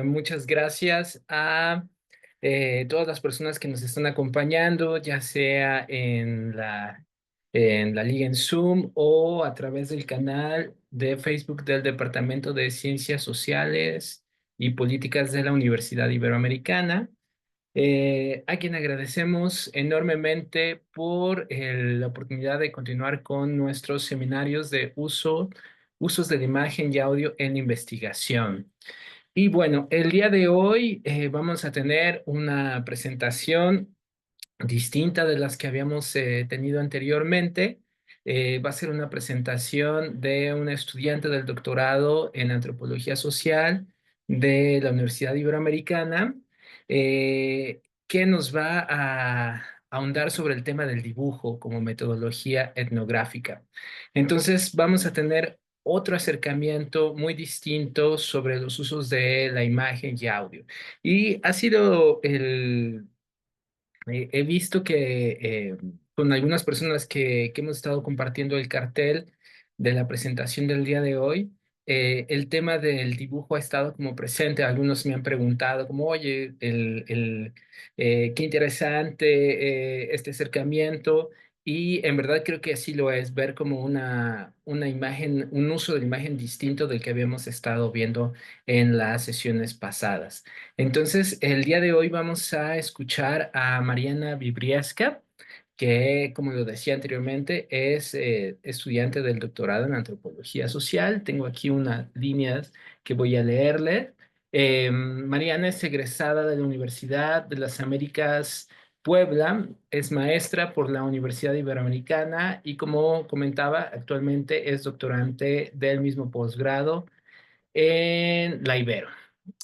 Muchas gracias a todas las personas que nos están acompañando, ya sea en la liga en Zoom o a través del canal de Facebook del Departamento de Ciencias Sociales y Políticas de la Universidad Iberoamericana. A quien agradecemos enormemente por la oportunidad de continuar con nuestros seminarios de usos de la imagen y audio en investigación. Y bueno, el día de hoy vamos a tener una presentación distinta de las que habíamos tenido anteriormente. Va a ser una presentación de un estudiante del doctorado en antropología social de la Universidad Iberoamericana, que nos va a ahondar sobre el tema del dibujo como metodología etnográfica. Entonces, vamos a tener otro acercamiento muy distinto sobre los usos de la imagen y audio. Y ha sido he visto que con algunas personas que hemos estado compartiendo el cartel de la presentación del día de hoy, el tema del dibujo ha estado como presente. Algunos me han preguntado como, oye, qué interesante este acercamiento. Y en verdad creo que así lo es, ver como una imagen, un uso de la imagen distinto del que habíamos estado viendo en las sesiones pasadas. Entonces, el día de hoy vamos a escuchar a Mariana Vibriesca, que, como lo decía anteriormente, es estudiante del doctorado en antropología social. Tengo aquí unas líneas que voy a leerle. Mariana es egresada de la Universidad de las Américas Puebla, es maestra por la Universidad Iberoamericana y, como comentaba, actualmente es doctorante del mismo posgrado en la Ibero.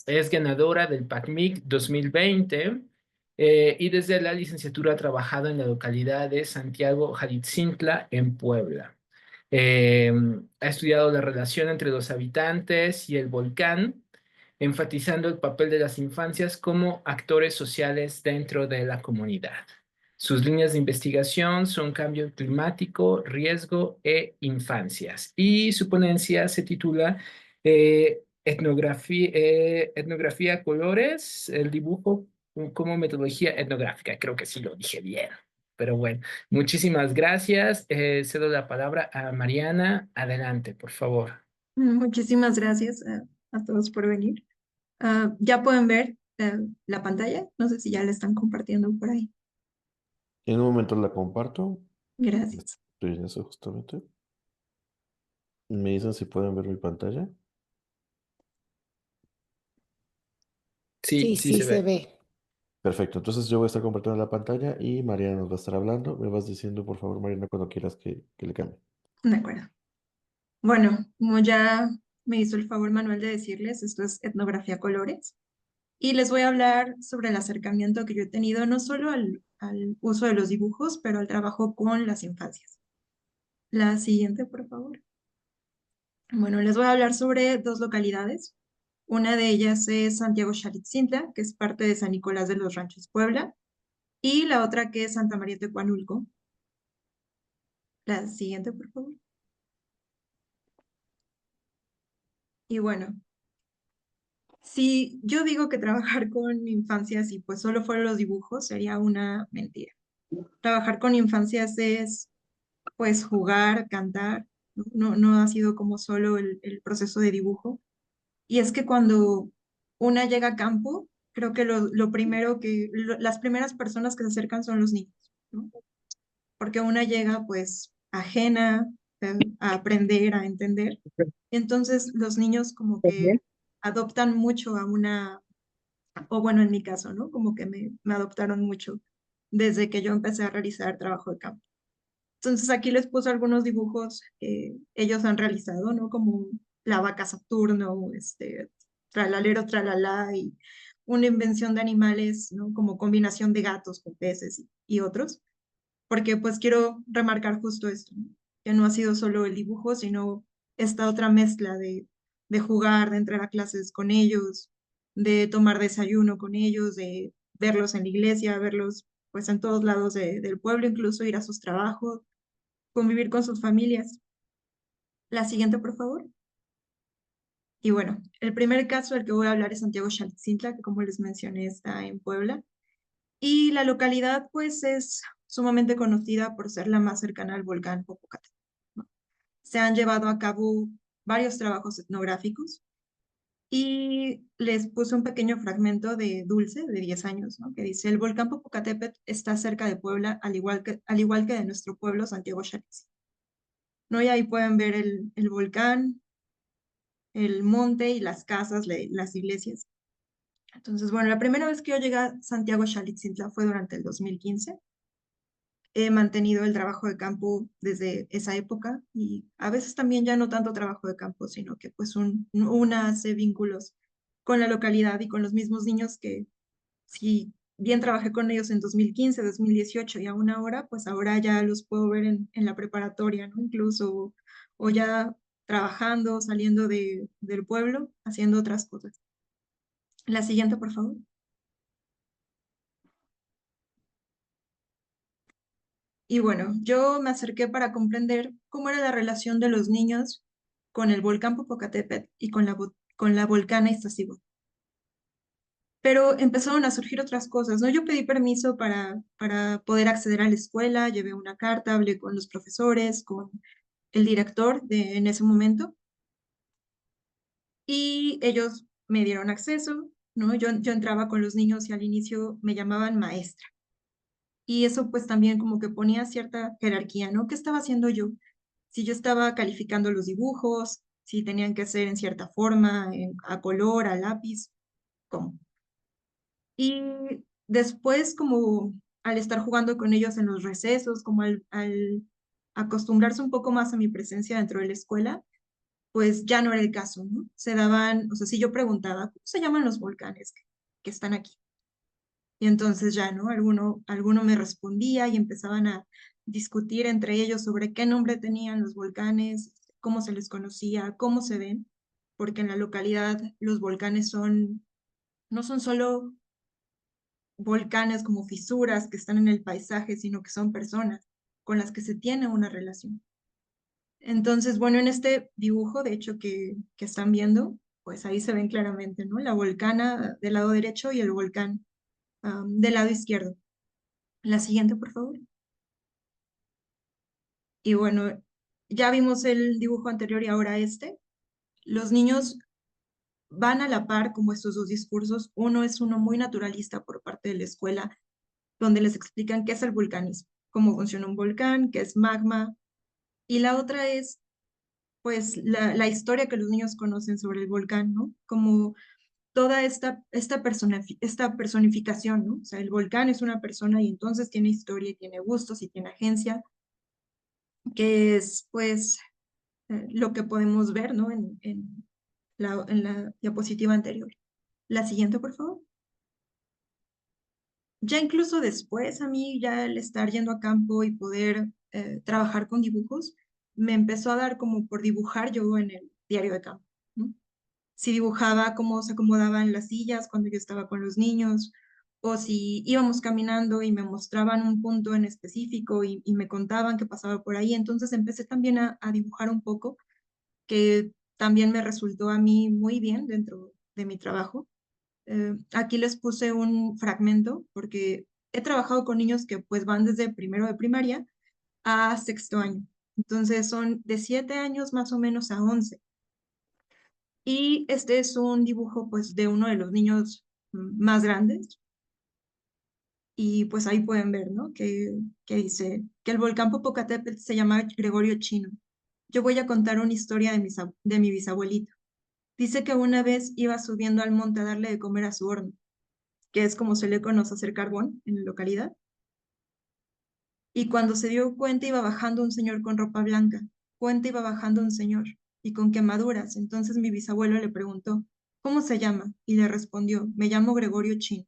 Es ganadora del PACMIC 2020 y desde la licenciatura ha trabajado en la localidad de Santiago Jalitzintla, en Puebla. Eh, Ha estudiado la relación entre los habitantes y el volcán, enfatizando el papel de las infancias como actores sociales dentro de la comunidad. Sus líneas de investigación son cambio climático, riesgo e infancias. Y su ponencia se titula Etnografía colores, el dibujo como metodología etnográfica. Creo que sí lo dije bien. Pero bueno, muchísimas gracias. Cedo la palabra a Mariana. Adelante, por favor. Muchísimas gracias a todos por venir. Ya pueden ver la pantalla. No sé si ya la están compartiendo por ahí. En un momento la comparto. Gracias. Estoy en eso justamente. Me dicen si pueden ver mi pantalla. Sí, Sí, sí sí se se ve. ve. Perfecto. Entonces yo voy a estar compartiendo la pantalla y Mariana nos va a estar hablando. Me vas diciendo, por favor, Mariana, cuando quieras que le cambie. De acuerdo. Bueno, como ya me hizo el favor Manuel de decirles, esto es etnografía colores. Y les voy a hablar sobre el acercamiento que yo he tenido no solo al uso de los dibujos, pero al trabajo con las infancias. La siguiente, por favor. Bueno, les voy a hablar sobre dos localidades. Una de ellas es Santiago Xalitzintla, que es parte de San Nicolás de los Ranchos, Puebla, y la otra que es Santa María Tecuanulco. La siguiente, por favor. Y bueno, si yo digo que trabajar con infancias y pues solo fueron los dibujos, sería una mentira. Trabajar con infancias es pues jugar, cantar, no ha sido como solo el proceso de dibujo. Y es que cuando una llega a campo, creo que lo primero las primeras personas que se acercan son los niños, ¿no? Porque una llega pues ajena a aprender, a entender. Entonces los niños como que adoptan mucho a una, o bueno, en mi caso, ¿no? Como que me adoptaron mucho desde que yo empecé a realizar trabajo de campo. Entonces aquí les puse algunos dibujos que ellos han realizado, ¿no? Como la vaca Saturno, tralalero, tralala, y una invención de animales, ¿no? Como combinación de gatos con peces y otros, porque pues quiero remarcar justo esto, ¿no? Que no ha sido solo el dibujo, sino esta otra mezcla de jugar, de entrar a clases con ellos, de tomar desayuno con ellos, de verlos en la iglesia, verlos pues en todos lados del pueblo, incluso ir a sus trabajos, convivir con sus familias. La siguiente, por favor. Y bueno, el primer caso del que voy a hablar es Santiago Xaltzintla, que como les mencioné está en Puebla. Y la localidad pues es sumamente conocida por ser la más cercana al volcán Popocatépetl, ¿no? Se han llevado a cabo varios trabajos etnográficos y les puse un pequeño fragmento de Dulce, de 10 años, ¿no? Que dice, el volcán Popocatépetl está cerca de Puebla, al igual que de nuestro pueblo, Santiago Xaltzintla, ¿no? Y ahí pueden ver el volcán, el monte y las casas, las iglesias. Entonces, bueno, la primera vez que yo llegué a Santiago Xaltzintla fue durante el 2015. He mantenido el trabajo de campo desde esa época y a veces también ya no tanto trabajo de campo, sino que pues una hace vínculos con la localidad y con los mismos niños que si bien trabajé con ellos en 2015, 2018 y aún ahora, pues ahora ya los puedo ver en la preparatoria, ¿no? Incluso o ya trabajando, saliendo del pueblo, haciendo otras cosas. La siguiente, por favor. Y bueno, yo me acerqué para comprender cómo era la relación de los niños con el volcán Popocatépetl y con la volcana Iztaccíhuatl. Pero empezaron a surgir otras cosas, ¿no? Yo pedí permiso para poder acceder a la escuela, llevé una carta, hablé con los profesores, con el director en ese momento, y ellos me dieron acceso, ¿no? Yo entraba con los niños y al inicio me llamaban maestra. Y eso pues también como que ponía cierta jerarquía, ¿no? ¿Qué estaba haciendo yo? Si yo estaba calificando los dibujos, si tenían que ser en cierta forma, a color, a lápiz, ¿cómo? Y después, como al estar jugando con ellos en los recesos, como al acostumbrarse un poco más a mi presencia dentro de la escuela, pues ya no era el caso, ¿no? Se daban, o sea, si yo preguntaba, ¿cómo se llaman los volcanes que están aquí? Y entonces ya, ¿no? Alguno me respondía y empezaban a discutir entre ellos sobre qué nombre tenían los volcanes, cómo se les conocía, cómo se ven, porque en la localidad los volcanes no son solo volcanes como fisuras que están en el paisaje, sino que son personas con las que se tiene una relación. Entonces, bueno, en este dibujo, de hecho, que están viendo, pues ahí se ven claramente, ¿no? La volcana del lado derecho y el volcán del lado izquierdo. La siguiente, por favor. Y bueno, ya vimos el dibujo anterior y ahora este. Los niños van a la par como estos dos discursos. Uno es uno muy naturalista por parte de la escuela, donde les explican qué es el vulcanismo, cómo funciona un volcán, qué es magma. Y la otra es, pues, la historia que los niños conocen sobre el volcán, ¿no? Como toda esta personificación, ¿no? O sea, el volcán es una persona y entonces tiene historia y tiene gustos y tiene agencia, que es, pues, lo que podemos ver, ¿no? En la diapositiva anterior. La siguiente, por favor. Ya incluso después, a mí ya el estar yendo a campo y poder trabajar con dibujos, me empezó a dar como por dibujar yo en el diario de campo, ¿no? Si dibujaba cómo se acomodaban las sillas cuando yo estaba con los niños, o si íbamos caminando y me mostraban un punto en específico y me contaban qué pasaba por ahí, entonces empecé también a dibujar un poco, que también me resultó a mí muy bien dentro de mi trabajo. Aquí les puse un fragmento porque he trabajado con niños que pues van desde primero de primaria a sexto año. Entonces son de 7 años más o menos a 11. Y este es un dibujo pues de uno de los niños más grandes. Y pues ahí pueden ver, ¿no? Que dice que el volcán Popocatépetl se llama Gregorio Chino. Yo voy a contar una historia de mi bisabuelito. Dice que una vez iba subiendo al monte a darle de comer a su horno, que es como se le conoce hacer carbón en la localidad. Y cuando se dio cuenta iba bajando un señor con ropa blanca. Cuenta iba bajando un señor y con quemaduras. Entonces mi bisabuelo le preguntó, ¿cómo se llama? Y le respondió, me llamo Gregorio Chin.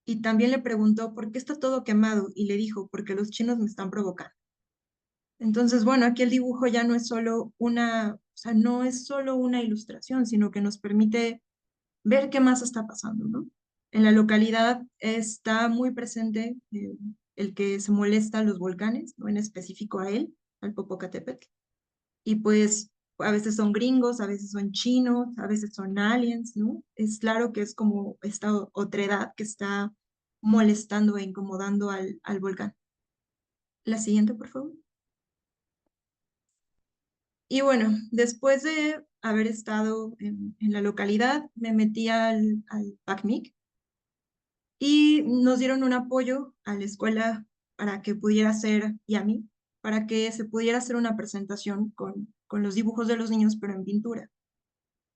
Y también le preguntó, ¿por qué está todo quemado? Y le dijo, porque los chinos me están provocando. Entonces, bueno, aquí el dibujo ya no es solo o sea, no es solo una ilustración, sino que nos permite ver qué más está pasando, ¿no? En la localidad está muy presente el que se molesta a los volcanes, ¿no? En específico a él, al Popocatépetl. Y pues a veces son gringos, a veces son chinos, a veces son aliens, ¿no? Es claro que es como esta otredad que está molestando e incomodando al volcán. La siguiente, por favor. Y bueno, después de haber estado en la localidad, me metí al PACMIC y nos dieron un apoyo a la escuela para que pudiera hacer, y a mí, para que se pudiera hacer una presentación con los dibujos de los niños, pero en pintura.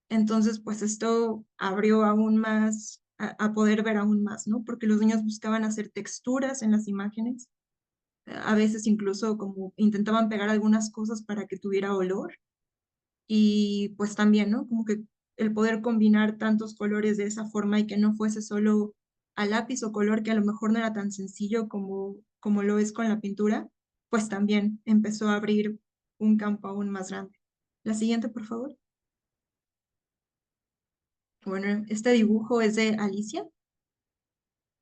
Entonces, pues esto abrió aún más, a poder ver aún más, ¿no? Porque los niños buscaban hacer texturas en las imágenes, a veces incluso como intentaban pegar algunas cosas para que tuviera olor. Y pues también, ¿no? Como que el poder combinar tantos colores de esa forma y que no fuese solo a lápiz o color, que a lo mejor no era tan sencillo como lo es con la pintura, pues también empezó a abrir un campo aún más grande. La siguiente, por favor. Bueno, este dibujo es de Alicia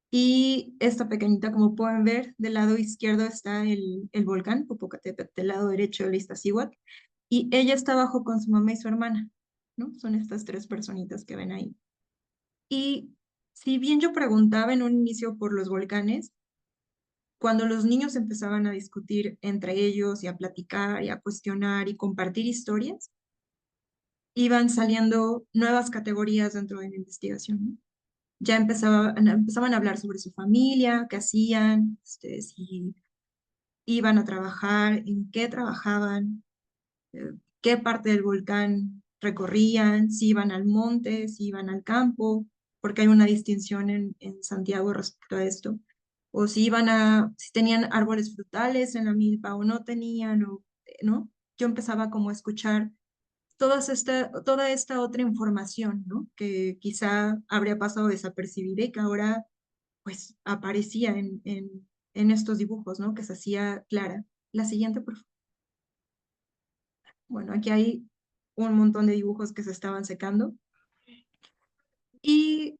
y esta pequeñita, como pueden ver, del lado izquierdo está el volcán Popocatépetl, del lado derecho el Iztaccíhuatl, y ella está abajo con su mamá y su hermana, ¿no? Son estas tres personitas que ven ahí. Y si bien yo preguntaba en un inicio por los volcanes, cuando los niños empezaban a discutir entre ellos y a platicar y a cuestionar y compartir historias, iban saliendo nuevas categorías dentro de la investigación, ¿no? Ya empezaban a hablar sobre su familia, qué hacían, si iban a trabajar, en qué trabajaban, qué parte del volcán recorrían, si iban al monte, si iban al campo, porque hay una distinción en Santiago respecto a esto, o si tenían árboles frutales en la milpa o no tenían, ¿no? Yo empezaba como a escuchar toda esta otra información, ¿no? Que quizá habría pasado desapercibida y que ahora pues aparecía en estos dibujos, ¿no? Que se hacía clara. La siguiente, por favor. Bueno, aquí hay un montón de dibujos que se estaban secando. Y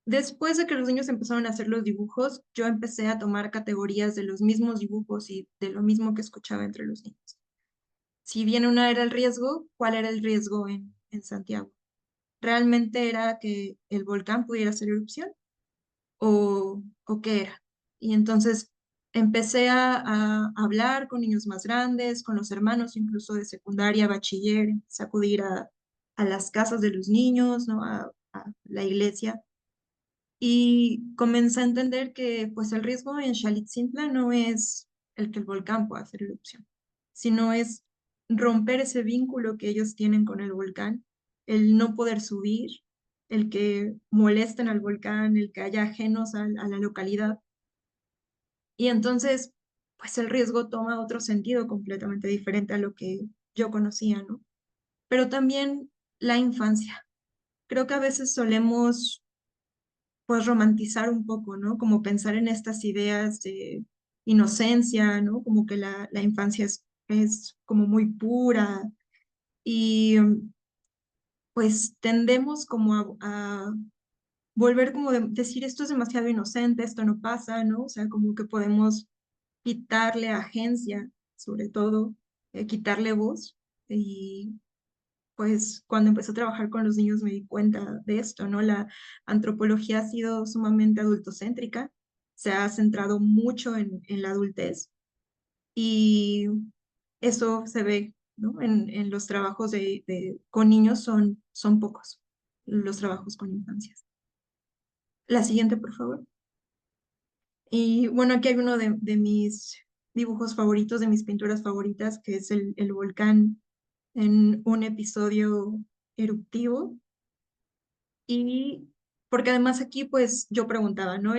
después de que los niños empezaron a hacer los dibujos, yo empecé a tomar categorías de los mismos dibujos y de lo mismo que escuchaba entre los niños. Si bien una era el riesgo, ¿cuál era el riesgo en Santiago? ¿Realmente era que el volcán pudiera hacer erupción? ¿O qué era? Y entonces empecé a hablar con niños más grandes, con los hermanos incluso de secundaria, bachiller, empecé a acudir a las casas de los niños, ¿no? A la iglesia. Y comencé a entender que pues el riesgo en Xalitzintla no es el que el volcán pueda hacer erupción, sino es romper ese vínculo que ellos tienen con el volcán, el no poder subir, el que molesten al volcán, el que haya ajenos a la localidad. Y entonces, pues el riesgo toma otro sentido completamente diferente a lo que yo conocía, ¿no? Pero también la infancia. Creo que a veces solemos pues romantizar un poco, ¿no? Como pensar en estas ideas de inocencia, ¿no? Como que la infancia es como muy pura y pues tendemos como a volver como decir esto es demasiado inocente, esto no pasa, ¿no? O sea, como que podemos quitarle agencia, sobre todo, quitarle voz. Y pues cuando empecé a trabajar con los niños me di cuenta de esto, ¿no? La antropología ha sido sumamente adultocéntrica, se ha centrado mucho en la adultez y eso se ve, ¿no? En los trabajos con niños son pocos, los trabajos con infancias. La siguiente, por favor. Y bueno, aquí hay uno de mis dibujos favoritos, de mis pinturas favoritas, que es el volcán en un episodio eruptivo. Y porque además aquí pues yo preguntaba, ¿no?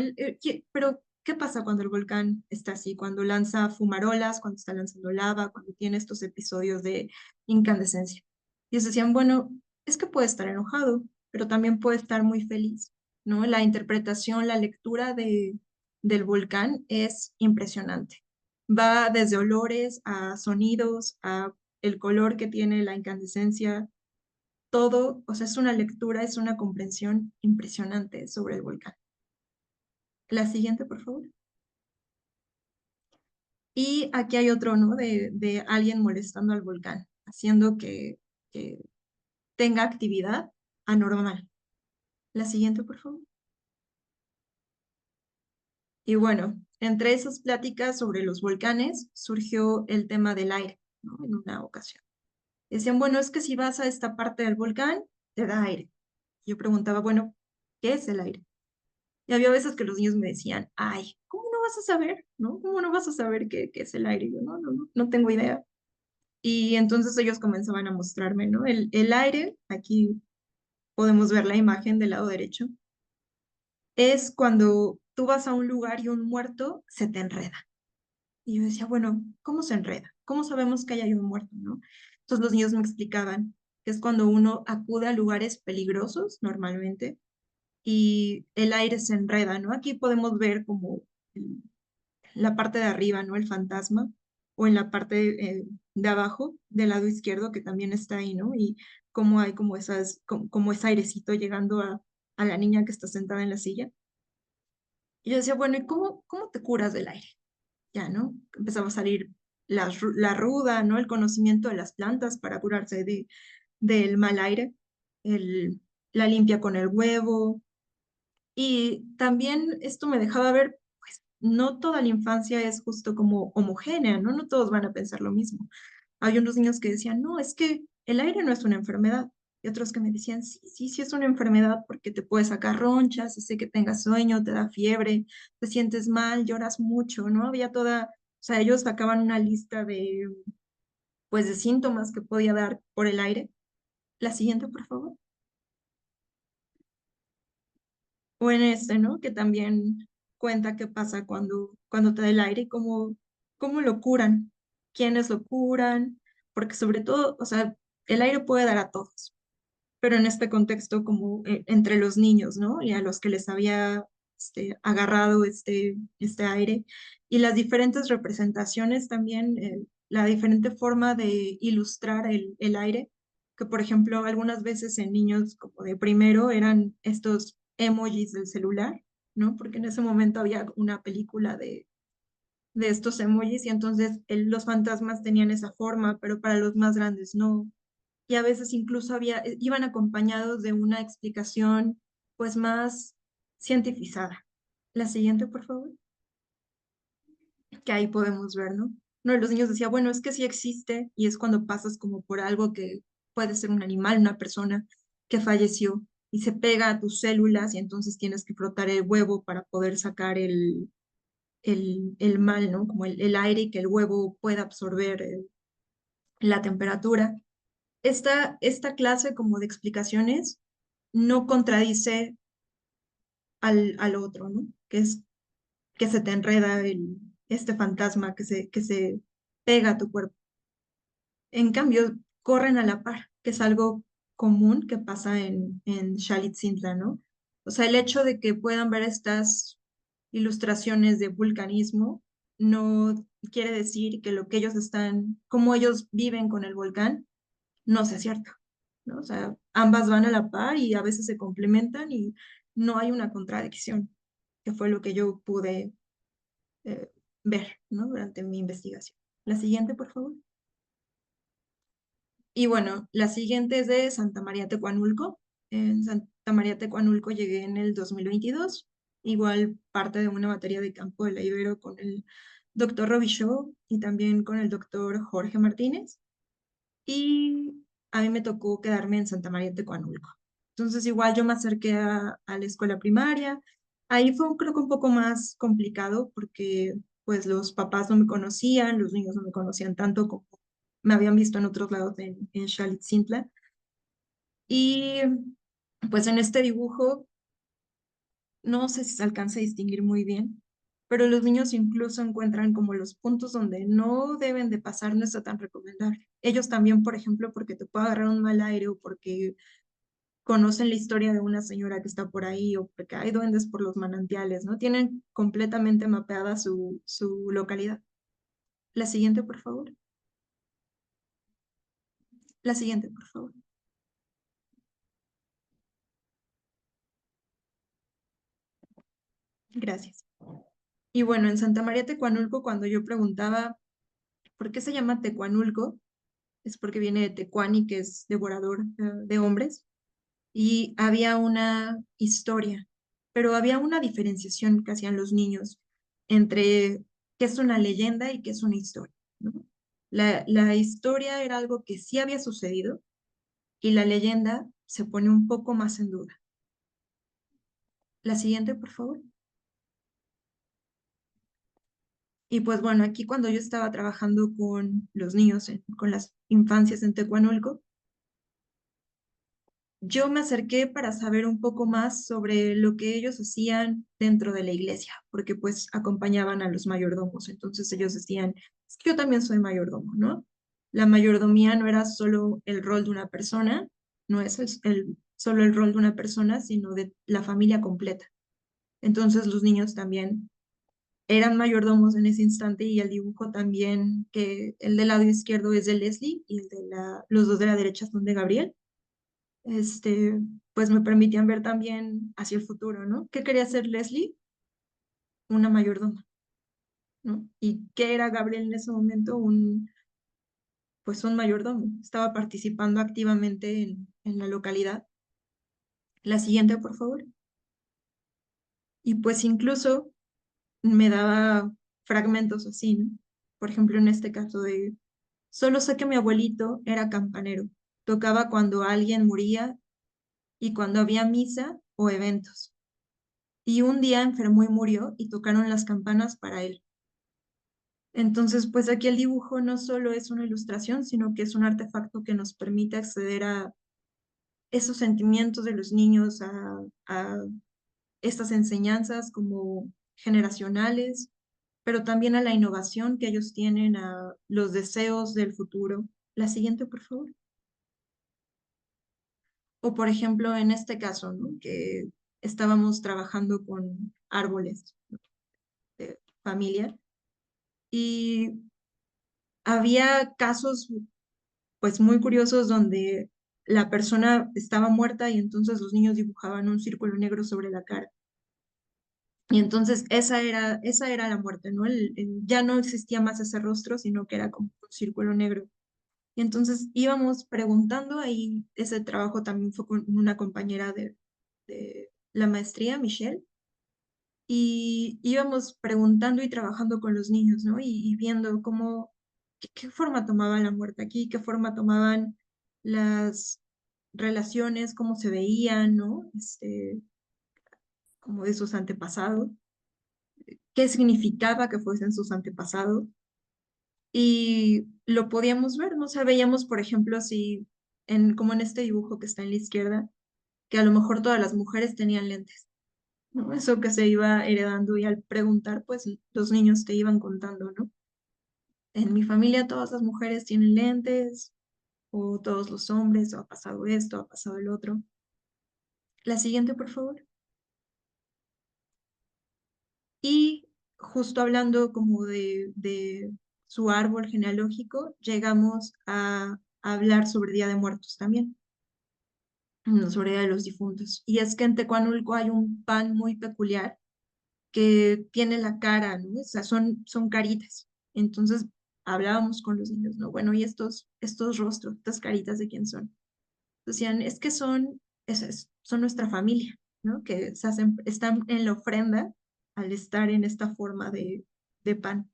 Pero ¿qué pasa cuando el volcán está así? Cuando lanza fumarolas, cuando está lanzando lava, cuando tiene estos episodios de incandescencia. Y ellos decían, bueno, es que puede estar enojado, pero también puede estar muy feliz, ¿no? La interpretación, la lectura del volcán es impresionante. Va desde olores a sonidos, a el color que tiene la incandescencia, todo, o sea, es una lectura, es una comprensión impresionante sobre el volcán. La siguiente, por favor. Y aquí hay otro, ¿no? De alguien molestando al volcán, haciendo que que tenga actividad anormal. La siguiente, por favor. Y bueno, entre esas pláticas sobre los volcanes surgió el tema del aire, ¿no? En una ocasión. Decían, bueno, es que si vas a esta parte del volcán, te da aire. Yo preguntaba, bueno, ¿qué es el aire? Y había veces que los niños me decían, ay, ¿cómo no vas a saber? ¿No? ¿Cómo no vas a saber qué es el aire? Y yo, no tengo idea. Y entonces ellos comenzaban a mostrarme, ¿no? El aire, aquí podemos ver la imagen del lado derecho, es cuando tú vas a un lugar y un muerto se te enreda. Y yo decía, bueno, ¿cómo se enreda? ¿Cómo sabemos que ahí hay un muerto, no? Entonces los niños me explicaban que es cuando uno acude a lugares peligrosos normalmente y el aire se enreda, ¿no? Aquí podemos ver como el- la parte de arriba, ¿no? El fantasma, o en la parte de abajo, del lado izquierdo, que también está ahí, ¿no? Y cómo hay como esas, como ese airecito llegando a la niña que está sentada en la silla. Y yo decía, bueno, ¿y cómo te curas del aire? Ya, ¿no? Empezaba a salir la ruda, ¿no? El conocimiento de las plantas para curarse del mal aire, el, la limpia con el huevo. Y también esto me dejaba ver, pues, no toda la infancia es justo como homogénea, ¿no? No todos van a pensar lo mismo. Hay unos niños que decían, no, es que el aire no es una enfermedad. Y otros que me decían, sí, sí, sí es una enfermedad porque te puede sacar ronchas, hace que tengas sueño, te da fiebre, te sientes mal, lloras mucho, ¿no? Había toda, o sea, ellos sacaban una lista pues, de síntomas que podía dar por el aire. La siguiente, por favor. O en este, ¿no? Que también cuenta qué pasa cuando te da el aire y cómo lo curan, quiénes lo curan, porque sobre todo, o sea, el aire puede dar a todos, pero en este contexto como entre los niños, ¿no? Y a los que les había agarrado este aire y las diferentes representaciones también, la diferente forma de ilustrar el aire, que por ejemplo algunas veces en niños como de primero eran estos emojis del celular, ¿no? Porque en ese momento había una película de estos emojis y entonces los fantasmas tenían esa forma, pero para los más grandes no, y a veces incluso iban acompañados de una explicación pues más cientificada. La siguiente, por favor, que ahí podemos ver, ¿no? Uno de los niños decía, bueno, es que sí existe y es cuando pasas como por algo que puede ser un animal, una persona que falleció y se pega a tus células y entonces tienes que frotar el huevo para poder sacar el mal, ¿no? Como el aire y que el huevo pueda absorber la temperatura. Esta clase como de explicaciones no contradice al otro, ¿no? Que es que se te enreda este fantasma que se pega a tu cuerpo. En cambio, corren a la par, que es algo común que pasa en Xalitzintla, ¿no? O sea, el hecho de que puedan ver estas ilustraciones de vulcanismo no quiere decir que lo que ellos están, como ellos viven con el volcán, no sea cierto, ¿no? O sea, ambas van a la par y a veces se complementan y no hay una contradicción, que fue lo que yo pude ver, ¿no? Durante mi investigación. La siguiente, por favor. Y bueno, la siguiente es de Santa María Tecuanulco. En Santa María Tecuanulco llegué en el 2022, igual parte de una materia de campo de la Ibero con el doctor Robichaud y también con el doctor Jorge Martínez. Y a mí me tocó quedarme en Santa María Tecuanulco. Entonces igual yo me acerqué a la escuela primaria. Ahí fue creo que un poco más complicado porque pues los papás no me conocían, los niños no me conocían tanto como me habían visto en otros lados en Xalitzintla. Y pues en este dibujo no sé si se alcanza a distinguir muy bien, pero los niños incluso encuentran como los puntos donde no deben de pasar, no está tan recomendable. Ellos también, por ejemplo, porque te puede agarrar un mal aire o porque conocen la historia de una señora que está por ahí o porque hay duendes por los manantiales, ¿no? Tienen completamente mapeada su localidad. La siguiente, por favor. La siguiente, por favor. Gracias. Y bueno, en Santa María Tecuanulco, cuando yo preguntaba por qué se llama Tecuanulco, es porque viene de Tecuani, que es devorador de hombres, y había una historia, pero había una diferenciación que hacían los niños entre qué es una leyenda y qué es una historia, ¿no? La historia era algo que sí había sucedido y la leyenda se pone un poco más en duda. La siguiente, por favor. Y pues bueno, aquí cuando yo estaba trabajando con los niños, con las infancias en Tecuanulco, yo me acerqué para saber un poco más sobre lo que ellos hacían dentro de la iglesia, porque pues acompañaban a los mayordomos. Entonces ellos decían, es que yo también soy mayordomo, ¿no? La mayordomía no era solo el rol de una persona, no es solo el rol de una persona, sino de la familia completa. Entonces los niños también eran mayordomos en ese instante y el dibujo también, que el del lado izquierdo es de Leslie y los dos de la derecha son de Gabriel, este, pues me permitían ver también hacia el futuro, ¿no? ¿Qué quería hacer Leslie? Una mayordoma, ¿no? ¿Y qué era Gabriel en ese momento? Pues un mayordomo. Estaba participando activamente en la localidad. La siguiente, por favor. Y pues incluso me daba fragmentos así, ¿no? Por ejemplo, en este caso de, solo sé que mi abuelito era campanero. Tocaba cuando alguien moría y cuando había misa o eventos. Y un día enfermó y murió y tocaron las campanas para él. Entonces, pues aquí el dibujo no solo es una ilustración, sino que es un artefacto que nos permite acceder a esos sentimientos de los niños, a estas enseñanzas como generacionales, pero también a la innovación que ellos tienen, a los deseos del futuro. La siguiente, por favor. O por ejemplo, en este caso, ¿no? Que estábamos trabajando con árboles de familia y había casos pues muy curiosos donde la persona estaba muerta y entonces los niños dibujaban un círculo negro sobre la cara. Y entonces esa era la muerte, ¿no? Ya no existía más ese rostro, sino que era como un círculo negro. Y entonces íbamos preguntando, ahí ese trabajo también fue con una compañera de la maestría, Michelle, y íbamos preguntando y trabajando con los niños, ¿no? Y viendo cómo, qué forma tomaba la muerte aquí, qué forma tomaban las relaciones, cómo se veían, ¿no? Como de sus antepasados, qué significaba que fuesen sus antepasados. Y lo podíamos ver, ¿no? O sea, veíamos, por ejemplo, si, como en este dibujo que está en la izquierda, que a lo mejor todas las mujeres tenían lentes, ¿no? Eso que se iba heredando y al preguntar, pues los niños te iban contando, ¿no? En mi familia todas las mujeres tienen lentes, o todos los hombres, o ha pasado esto, ha pasado el otro. La siguiente, por favor. Y justo hablando como de su árbol genealógico, llegamos a hablar sobre Día de Muertos también, sobre Día de los Difuntos. Y es que en Tecuanulco hay un pan muy peculiar que tiene la cara, ¿no? O sea, son caritas. Entonces hablábamos con los niños, ¿no? Bueno, ¿y estos rostros, estas caritas de quién son? Decían, es que son nuestra familia, ¿no? Que están en la ofrenda al estar en esta forma de pan.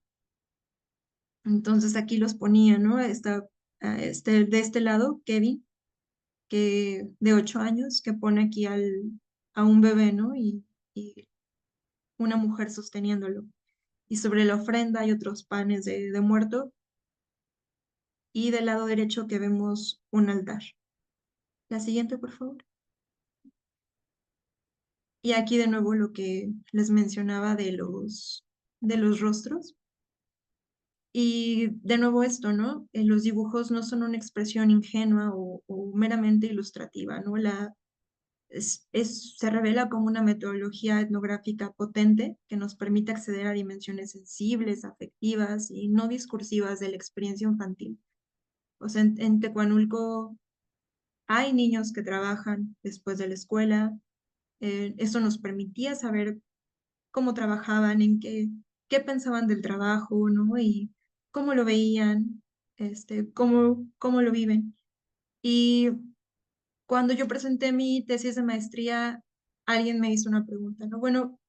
Entonces aquí los ponía, ¿no? De este lado, Kevin, que de 8 años, que pone aquí a un bebé, ¿no? Y una mujer sosteniéndolo. Y sobre la ofrenda hay otros panes de muerto. Y del lado derecho que vemos un altar. La siguiente, por favor. Y aquí de nuevo lo que les mencionaba de los rostros. Y de nuevo esto, ¿no? Los dibujos no son una expresión ingenua o meramente ilustrativa, ¿no? Se revela como una metodología etnográfica potente que nos permite acceder a dimensiones sensibles, afectivas y no discursivas de la experiencia infantil. O sea, en Tecuanulco hay niños que trabajan después de la escuela. Eso nos permitía saber cómo trabajaban, qué pensaban del trabajo, ¿no? Y cómo lo veían. cómo lo viven. Y cuando yo presenté mi tesis de maestría, alguien me hizo una pregunta, ¿no? Bueno,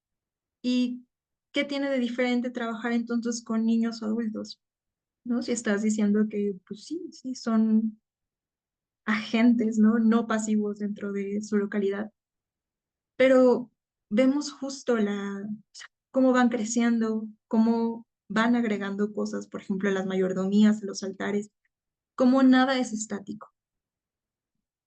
¿y qué tiene de diferente trabajar entonces con niños o adultos? ¿No? Si estás diciendo que, pues sí, sí, son agentes, ¿no? No pasivos dentro de su localidad, pero vemos justo o sea, cómo van creciendo, cómo van agregando cosas, por ejemplo, las mayordomías, los altares, cómo nada es estático.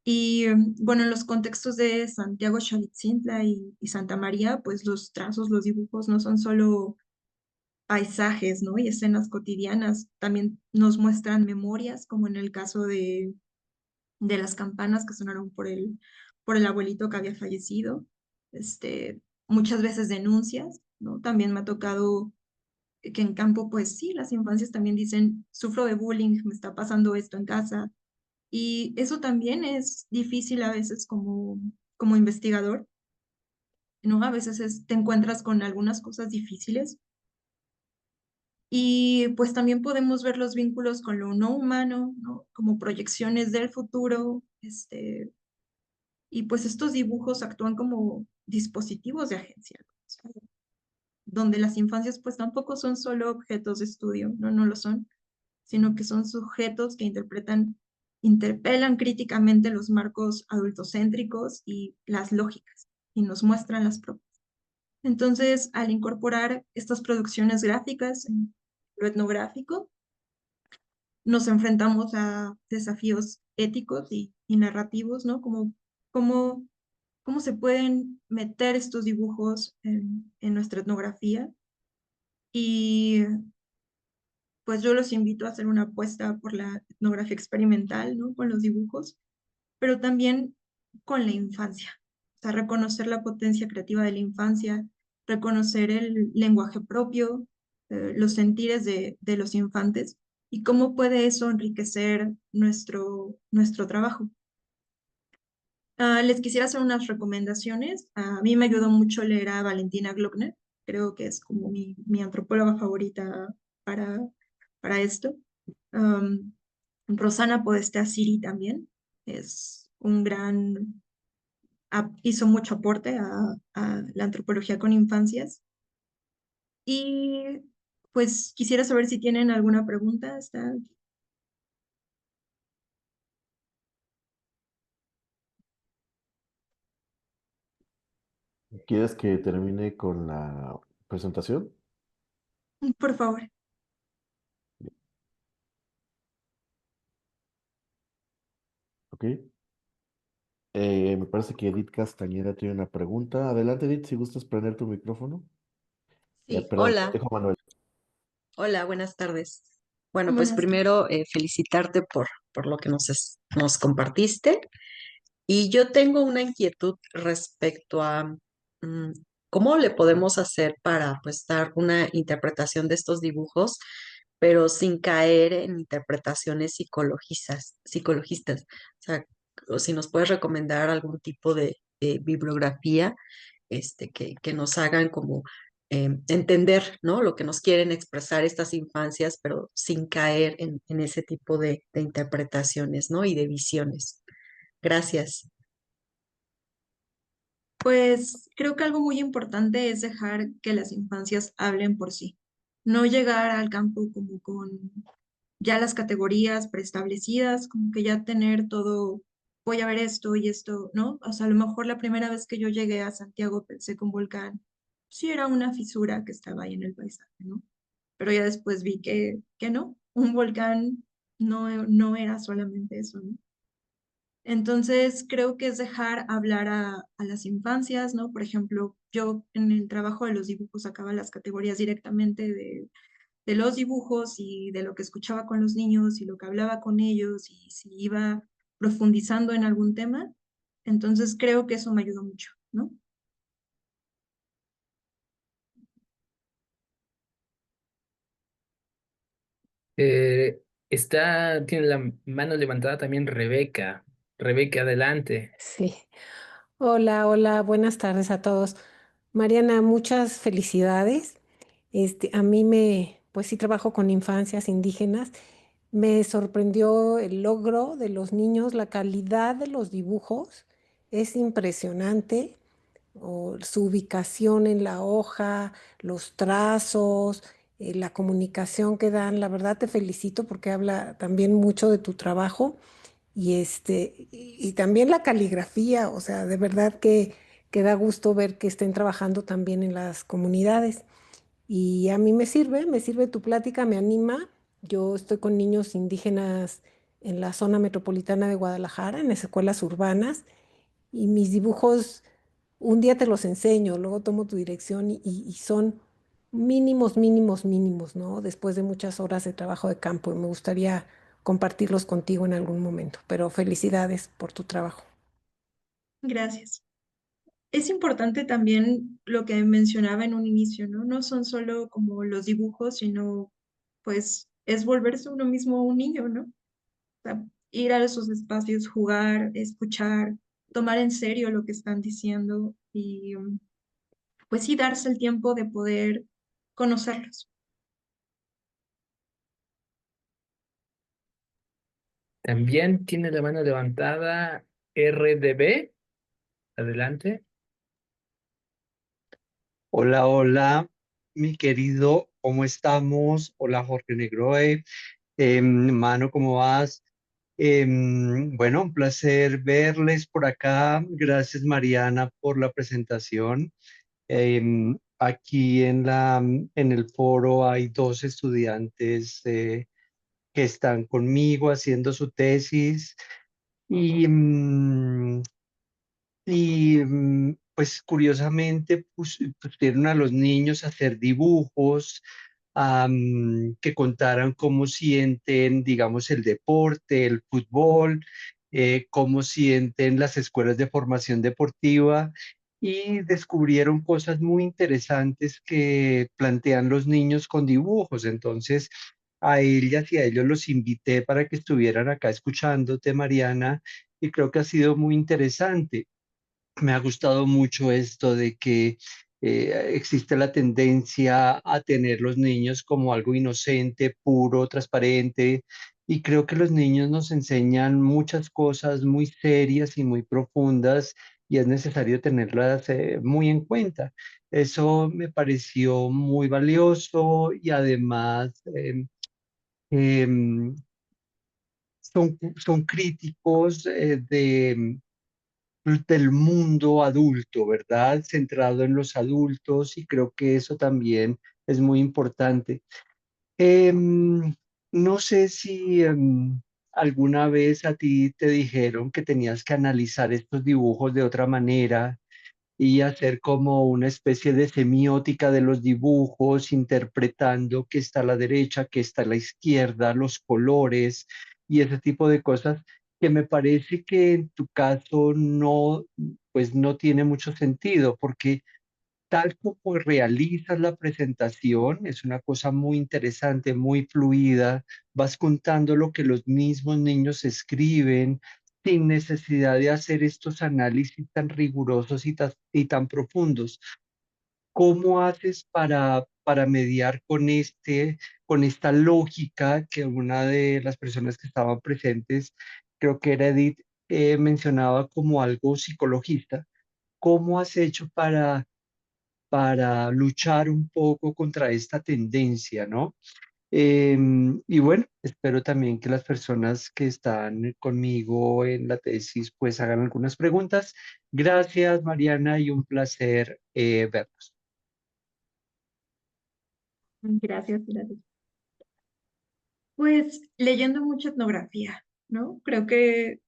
Y bueno, en los contextos de Santiago Xalitzintla y Santa María, pues los trazos, los dibujos no son solo paisajes, ¿no? Y escenas cotidianas, también nos muestran memorias, como en el caso de las campanas que sonaron por el abuelito que había fallecido, muchas veces denuncias, ¿no? También me ha tocado que en campo, pues sí, las infancias también dicen, sufro de bullying, me está pasando esto en casa, y eso también es difícil a veces como investigador, ¿no? A veces te encuentras con algunas cosas difíciles y pues también podemos ver los vínculos con lo no humano, ¿no? Como proyecciones del futuro, y pues estos dibujos actúan como dispositivos de agencia, ¿no? O sea, donde las infancias pues tampoco son solo objetos de estudio, no, no lo son, sino que son sujetos que interpelan críticamente los marcos adultocéntricos y las lógicas, y nos muestran las propias. Entonces, al incorporar estas producciones gráficas en lo etnográfico, nos enfrentamos a desafíos éticos y narrativos, ¿no? Cómo, cómo se pueden meter estos dibujos en nuestra etnografía. Y pues yo los invito a hacer una apuesta por la etnografía experimental, ¿no? Con los dibujos, pero también con la infancia. O sea, reconocer la potencia creativa de la infancia, reconocer el lenguaje propio, los sentires de los infantes y cómo puede eso enriquecer nuestro trabajo. Les quisiera hacer unas recomendaciones. A mí me ayudó mucho leer a Valentina Glockner. Creo que es como mi antropóloga favorita para, para esto. Um, Rosana Podestá Siri también es hizo mucho aporte a la antropología con infancias. Y pues quisiera saber si tienen alguna pregunta. ¿Quieres que termine con la presentación? Por favor. Ok. Me parece que Edith Castañeda tiene una pregunta. Adelante, Edith, si gustas prender tu micrófono. Sí, Perdón, te hola, dejo Manuel. hola, buenas tardes. Bueno, pues Buenas tardes. primero felicitarte por lo que nos compartiste. Y yo tengo una inquietud respecto a mm, cómo le podemos hacer para pues dar una interpretación de estos dibujos, pero sin caer en interpretaciones psicologistas. O sea, o si nos puedes recomendar algún tipo de bibliografía que nos hagan como entender, ¿no? Lo que nos quieren expresar estas infancias, pero sin caer en ese tipo de interpretaciones, ¿no? Y de visiones. Gracias. Pues creo que algo muy importante es dejar que las infancias hablen por sí. No llegar al campo como con ya las categorías preestablecidas, como que ya tener todo, voy a ver esto y esto, ¿no? O sea, a lo mejor la primera vez que yo llegué a Santiago pensé que un volcán sí era una fisura que estaba ahí en el paisaje, ¿no? Pero ya después vi que no, un volcán no era solamente eso, ¿no? Entonces, creo que es dejar hablar a las infancias, ¿no? Por ejemplo, yo en el trabajo de los dibujos sacaba las categorías directamente de los dibujos y de lo que escuchaba con los niños y lo que hablaba con ellos y si iba profundizando en algún tema. Entonces, creo que eso me ayudó mucho, ¿no? Eh, tiene la mano levantada también Rebeca. Rebeca, adelante. Sí. Hola, hola, buenas tardes a todos. Mariana, muchas felicidades. A mí pues sí trabajo con infancias indígenas. Me sorprendió el logro de los niños, la calidad de los dibujos es impresionante, o su ubicación en la hoja, los trazos, la comunicación que dan. La verdad te felicito porque habla también mucho de tu trabajo y también la caligrafía, o sea, de verdad que da gusto ver que estén trabajando también en las comunidades. Y a mí me sirve tu plática, me anima. Yo estoy con niños indígenas en la zona metropolitana de Guadalajara, en las escuelas urbanas, y mis dibujos, un día te los enseño, luego tomo tu dirección y son mínimos, mínimos, mínimos, ¿no? Después de muchas horas de trabajo de campo y me gustaría compartirlos contigo en algún momento, pero felicidades por tu trabajo. Gracias. Es importante también lo que mencionaba en un inicio, ¿no? No son solo como los dibujos, sino pues es volverse uno mismo un niño, ¿no? O sea, ir a esos espacios, jugar, escuchar, tomar en serio lo que están diciendo y pues sí darse el tiempo de poder conocerlos. También tiene la mano levantada RDB. Adelante. Hola, hola, mi querido, ¿cómo estamos? Hola, Jorge Negroe. Mano, ¿cómo vas? Bueno, un placer verles por acá. Gracias, Mariana, por la presentación. Aquí en el foro hay dos estudiantes que están conmigo haciendo su tesis y, pues curiosamente pusieron a los niños a hacer dibujos que contaran cómo sienten, digamos, el deporte, el fútbol, cómo sienten las escuelas de formación deportiva y descubrieron cosas muy interesantes que plantean los niños con dibujos. Entonces, a ellas y a ellos los invité para que estuvieran acá escuchándote, Mariana, y creo que ha sido muy interesante. Me ha gustado mucho esto de que existe la tendencia a tener los niños como algo inocente, puro, transparente, y creo que los niños nos enseñan muchas cosas muy serias y muy profundas y es necesario tenerlas muy en cuenta. Eso me pareció muy valioso y además em, son críticos del mundo adulto, ¿verdad? Centrado en los adultos y creo que eso también es muy importante. Em, no sé si alguna vez a ti te dijeron que tenías que analizar estos dibujos de otra manera y hacer como una especie de semiótica de los dibujos, interpretando qué está a la derecha, qué está a la izquierda, los colores y ese tipo de cosas, que me parece que en tu caso no, pues no tiene mucho sentido, porque tal como realizas la presentación, es una cosa muy interesante, muy fluida, vas contando lo que los mismos niños escriben sin necesidad de hacer estos análisis tan rigurosos y tan profundos. ¿Cómo haces para mediar con esta lógica que una de las personas que estaban presentes, creo que era Edith, mencionaba como algo psicologista? ¿Cómo has hecho para luchar un poco contra esta tendencia, ¿no? Y bueno, espero también que las personas que están conmigo en la tesis pues hagan algunas preguntas. Gracias, Mariana, y un placer verlos. Gracias, gracias. Pues leyendo mucha etnografía, ¿no? Creo que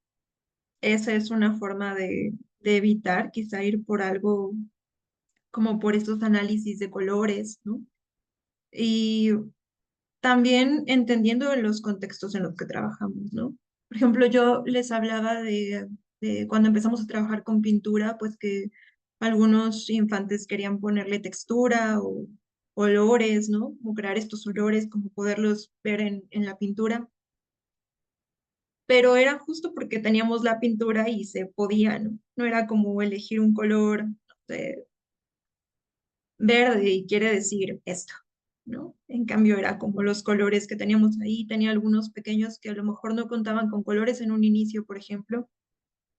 esa es una forma de evitar quizá ir por algo como por estos análisis de colores, ¿no? Y también entendiendo los contextos en los que trabajamos, ¿no? Por ejemplo, yo les hablaba de cuando empezamos a trabajar con pintura, pues que algunos infantes querían ponerle textura o olores, ¿no? Como crear estos olores, como poderlos ver en la pintura. Pero era justo porque teníamos la pintura y se podía, ¿no? No era como elegir un color, no sé, verde y quiere decir esto. ¿no? En cambio era como los colores que teníamos ahí, tenía algunos pequeños que a lo mejor no contaban con colores en un inicio, por ejemplo,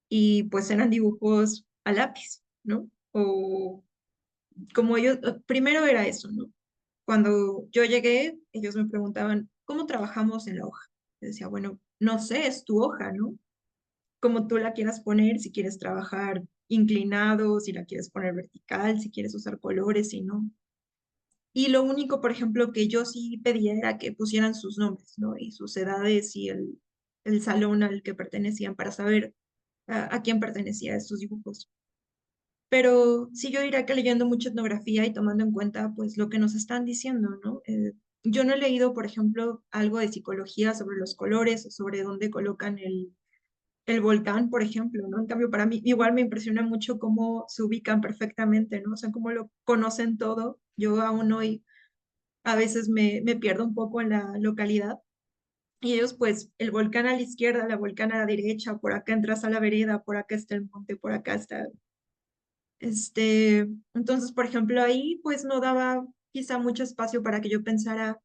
y pues eran dibujos a lápiz, ¿no? O como ellos, primero era eso, ¿no? Cuando yo llegué, ellos me preguntaban, ¿cómo trabajamos en la hoja? Yo decía, bueno, no sé, es tu hoja, ¿no? Como tú la quieras poner, si quieres trabajar inclinado, si la quieres poner vertical, si quieres usar colores, si no. Y lo único, por ejemplo, que yo sí pedía era que pusieran sus nombres, ¿no? Y sus edades y el salón al que pertenecían para saber a quién pertenecía estos dibujos. Pero sí yo diría que leyendo mucha etnografía y tomando en cuenta pues lo que nos están diciendo, ¿no? Yo no he leído, por ejemplo, algo de psicología sobre los colores o sobre dónde colocan el volcán, por ejemplo, ¿no? En cambio, para mí igual me impresiona mucho cómo se ubican perfectamente, ¿no? O sea, cómo lo conocen todo. Yo aún hoy a veces me pierdo un poco en la localidad. Y ellos, pues, el volcán a la izquierda, la volcán a la derecha, por acá entras a la vereda, por acá está el monte, por acá está entonces, por ejemplo, ahí pues no daba quizá mucho espacio para que yo pensara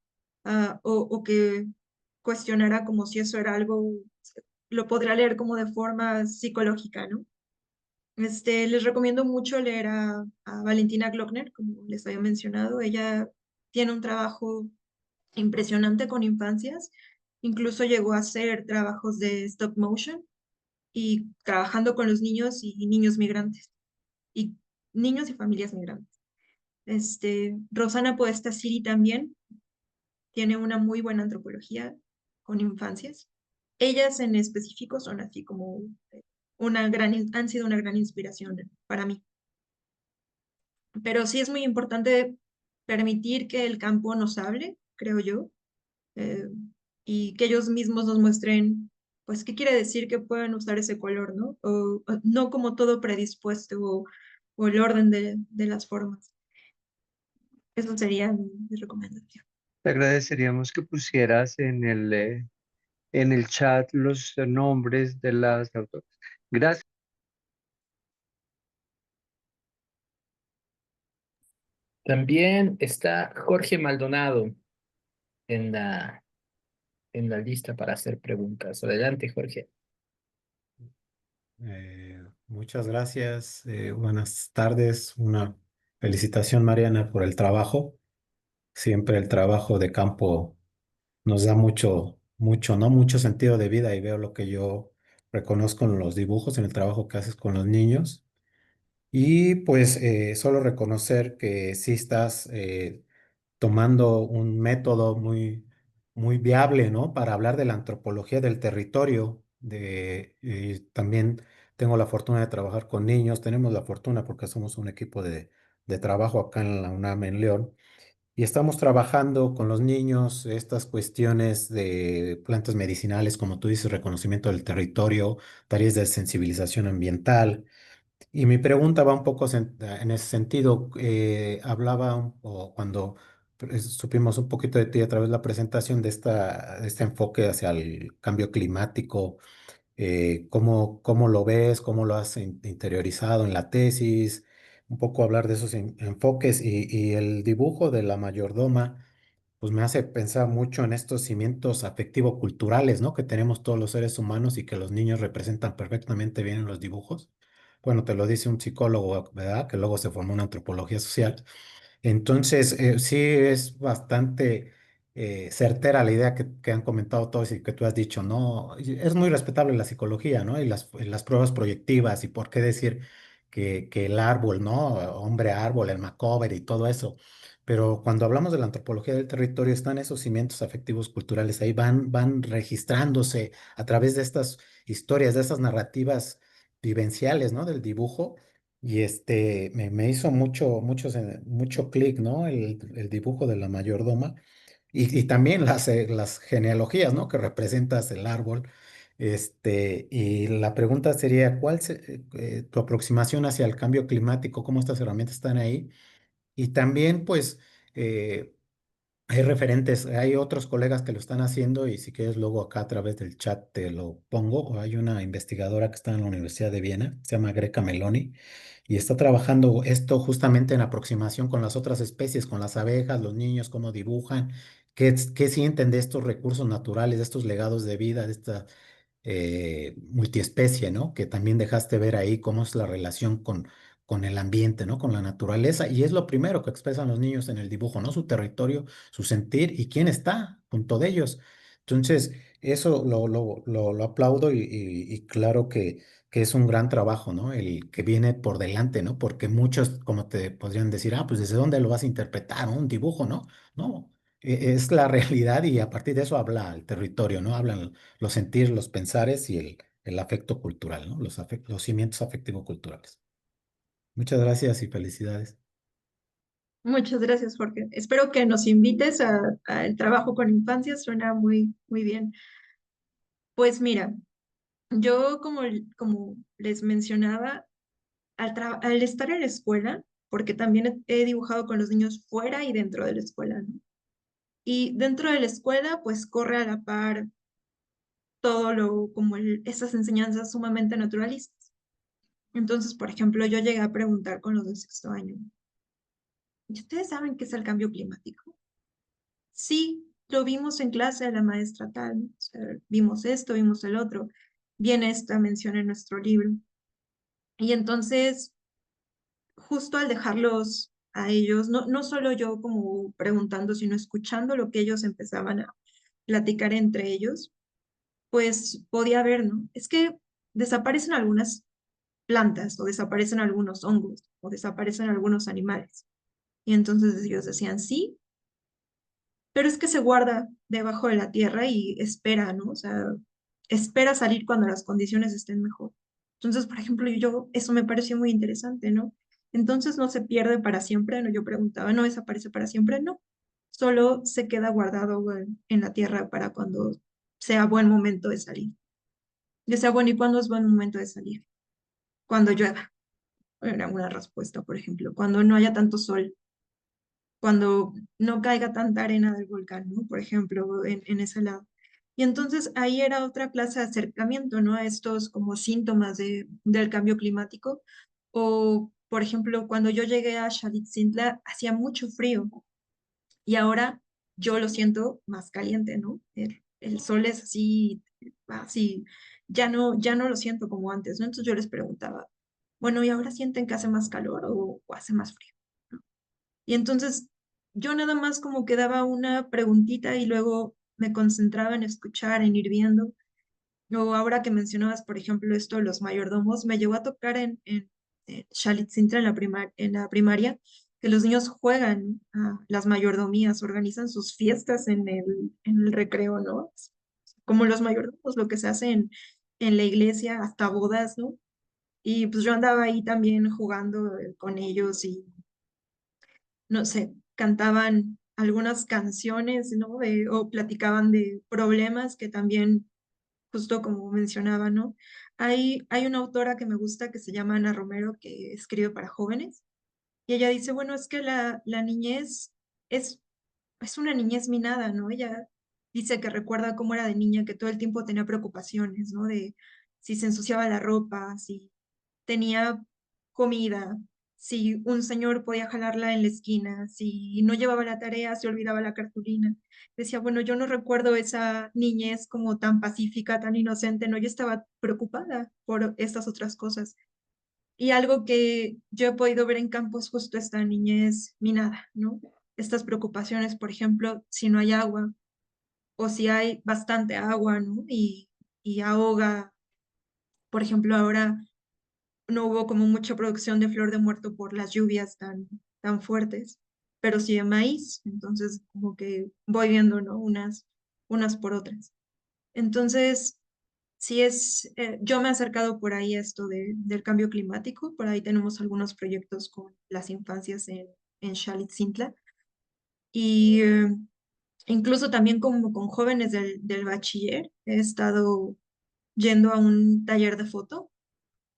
o que cuestionara como si eso era algo, lo podría leer como de forma psicológica, ¿no? Les recomiendo mucho leer a Valentina Glockner, como les había mencionado. Ella tiene un trabajo impresionante con infancias, incluso llegó a hacer trabajos de stop motion y trabajando con los niños y niños migrantes y niños y familias migrantes. Rosana Podesta Siri también tiene una muy buena antropología con infancias. Ellas en específico son así como han sido una gran inspiración para mí. Pero sí es muy importante permitir que el campo nos hable, creo yo, eh, y que ellos mismos nos muestren, pues, qué quiere decir que pueden usar ese color, ¿no? O no como todo predispuesto o el orden de las formas. Eso sería mi recomendación. Te agradeceríamos que pusieras en el chat los nombres de las autoras. Gracias. También está Jorge Maldonado en en la lista para hacer preguntas. Adelante, Jorge. Muchas gracias. Buenas tardes. Una felicitación, Mariana, por el trabajo. Siempre el trabajo de campo nos da mucho, ¿no? Mucho sentido de vida y veo lo que yo reconozco en los dibujos, en el trabajo que haces con los niños. Y pues solo reconocer que sí estás tomando un método muy viable, ¿no? Para hablar de la antropología del territorio. También tengo la fortuna de trabajar con niños, tenemos la fortuna porque somos un equipo de trabajo acá en la UNAM en León. Y estamos trabajando con los niños estas cuestiones de plantas medicinales, como tú dices, reconocimiento del territorio, tareas de sensibilización ambiental. Y mi pregunta va un poco en ese sentido. O cuando supimos un poquito de ti a través de la presentación de este enfoque hacia el cambio climático, cómo lo ves, cómo lo has interiorizado en la tesis, un poco hablar de esos enfoques y el dibujo de la mayordoma, pues me hace pensar mucho en estos cimientos afectivo-culturales, ¿no? Que tenemos todos los seres humanos y que los niños representan perfectamente bien en los dibujos. Bueno, te lo dice un psicólogo, ¿verdad? Que luego se formó una antropología social. Entonces, sí es bastante certera la idea que han comentado todos y que tú has dicho, ¿no? Y es muy respetable la psicología, ¿no? Y las pruebas proyectivas y por qué decir que el árbol, ¿no? Hombre árbol, el macover y todo eso. Pero cuando hablamos de la antropología del territorio, están esos cimientos afectivos culturales, ahí van registrándose a través de estas historias, de estas narrativas vivenciales, ¿no? Del dibujo y me hizo mucho clic, ¿no? El dibujo de la mayordoma y también las genealogías, ¿no? Que representas el árbol. Y la pregunta sería, tu aproximación hacia el cambio climático? ¿Cómo estas herramientas están ahí? Y también, pues, eh, hay referentes, hay otros colegas que lo están haciendo y si quieres luego acá a través del chat te lo pongo. O hay una investigadora que está en la Universidad de Viena, se llama Greca Meloni, y está trabajando esto justamente en aproximación con las otras especies, con las abejas, los niños, cómo dibujan, qué sienten de estos recursos naturales, de estos legados de vida, de esta multiespecie, ¿no? Que también dejaste ver ahí cómo es la relación con el ambiente, ¿no? Con la naturaleza. Y es lo primero que expresan los niños en el dibujo, ¿no? Su territorio, su sentir y quién está junto de ellos. Entonces, eso lo aplaudo y claro que es un gran trabajo, ¿no? El que viene por delante, ¿no? Porque muchos, como te podrían decir, pues ¿desde dónde lo vas a interpretar? ¿No? Un dibujo, ¿no? No, es la realidad y a partir de eso habla el territorio, ¿no? Hablan los sentir, los pensares y el afecto cultural, ¿no? Los cimientos afectivo-culturales. Muchas gracias y felicidades. Muchas gracias, Jorge. Espero que nos invites al trabajo con infancias, suena muy, muy bien. Pues mira, yo como les mencionaba, al estar en la escuela, porque también he dibujado con los niños fuera y dentro de la escuela, ¿no? Y dentro de la escuela, pues corre a la par todo esas enseñanzas sumamente naturalistas. Entonces, por ejemplo, yo llegué a preguntar con los de sexto año, ¿y ustedes saben qué es el cambio climático? Sí, lo vimos en clase de la maestra tal, ¿no? O sea, vimos esto, vimos el otro, viene esta mención en nuestro libro. Y entonces, justo al dejarlos a ellos, no solo yo como preguntando, sino escuchando lo que ellos empezaban a platicar entre ellos, pues podía ver, ¿no? Es que desaparecen algunas plantas o desaparecen algunos hongos o desaparecen algunos animales. Y entonces ellos decían, sí, pero es que se guarda debajo de la tierra y espera, ¿no? O sea, espera salir cuando las condiciones estén mejor. Entonces, por ejemplo, eso me pareció muy interesante, ¿no? Entonces no se pierde para siempre, ¿no? Yo preguntaba, ¿no desaparece para siempre? No, solo se queda guardado en la tierra para cuando sea buen momento de salir. Ya sea bueno, ¿y cuándo es buen momento de salir? Cuando llueva. Era una respuesta, por ejemplo, cuando no haya tanto sol, cuando no caiga tanta arena del volcán, ¿no? Por ejemplo, en ese lado. Y entonces ahí era otra clase de acercamiento, ¿no? A estos como síntomas del cambio climático. O, por ejemplo, cuando yo llegué a Xalitzintla, hacía mucho frío y ahora yo lo siento más caliente, ¿no? El sol es así, ya no lo siento como antes, ¿no? Entonces yo les preguntaba, bueno, ¿y ahora sienten que hace más calor o hace más frío? Y entonces yo nada más como que daba una preguntita y luego me concentraba en escuchar, en ir viendo. O ahora que mencionabas, por ejemplo, esto de los mayordomos, me llegó a tocar en Xalitzintra en la primaria, que los niños juegan a las mayordomías, organizan sus fiestas en el recreo, ¿no? Como los mayordomos, lo que se hace en la iglesia, hasta bodas, ¿no? Y pues yo andaba ahí también jugando con ellos y no sé, cantaban algunas canciones, ¿no? O platicaban de problemas que también, justo como mencionaba, ¿no? Hay una autora que me gusta que se llama Ana Romero, que escribe para jóvenes, y ella dice, bueno, es que la niñez es, es una niñez minada, ¿no? Ella dice que recuerda cómo era de niña, que todo el tiempo tenía preocupaciones, ¿no? De si se ensuciaba la ropa, si tenía comida, si un señor podía jalarla en la esquina, si no llevaba la tarea, se olvidaba la cartulina. Decía, bueno, yo no recuerdo esa niñez como tan pacífica, tan inocente, no, yo estaba preocupada por estas otras cosas. Y algo que yo he podido ver en campo es justo esta niñez minada, ¿no? Estas preocupaciones, por ejemplo, si no hay agua o si hay bastante agua, ¿no? Y ahoga, por ejemplo, ahora no hubo como mucha producción de flor de muerto por las lluvias tan fuertes, pero sí de maíz, entonces como que voy viendo, ¿no? Unas por otras. Entonces, yo me he acercado por ahí a esto del cambio climático, por ahí tenemos algunos proyectos con las infancias en Xalitzintla y incluso también como con jóvenes del bachiller, he estado yendo a un taller de foto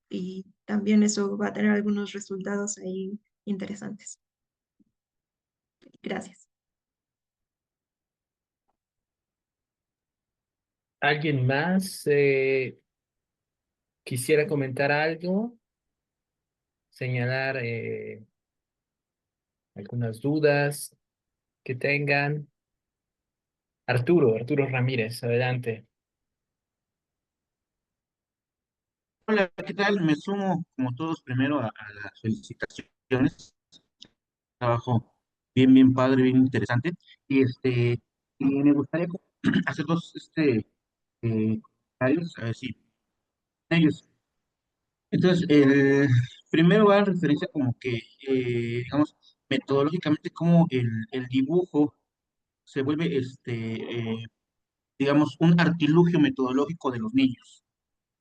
y también eso va a tener algunos resultados ahí interesantes. Gracias. ¿Alguien más quisiera comentar algo? señalar algunas dudas que tengan. Arturo Ramírez, adelante. Hola, ¿qué tal? Me sumo, como todos, primero a las felicitaciones. Trabajo bien padre, bien interesante. Y y me gustaría hacer dos comentarios, a ver si ellos. Entonces, el primero va en referencia como que, digamos, metodológicamente, como el dibujo se vuelve, digamos, un artilugio metodológico de los niños.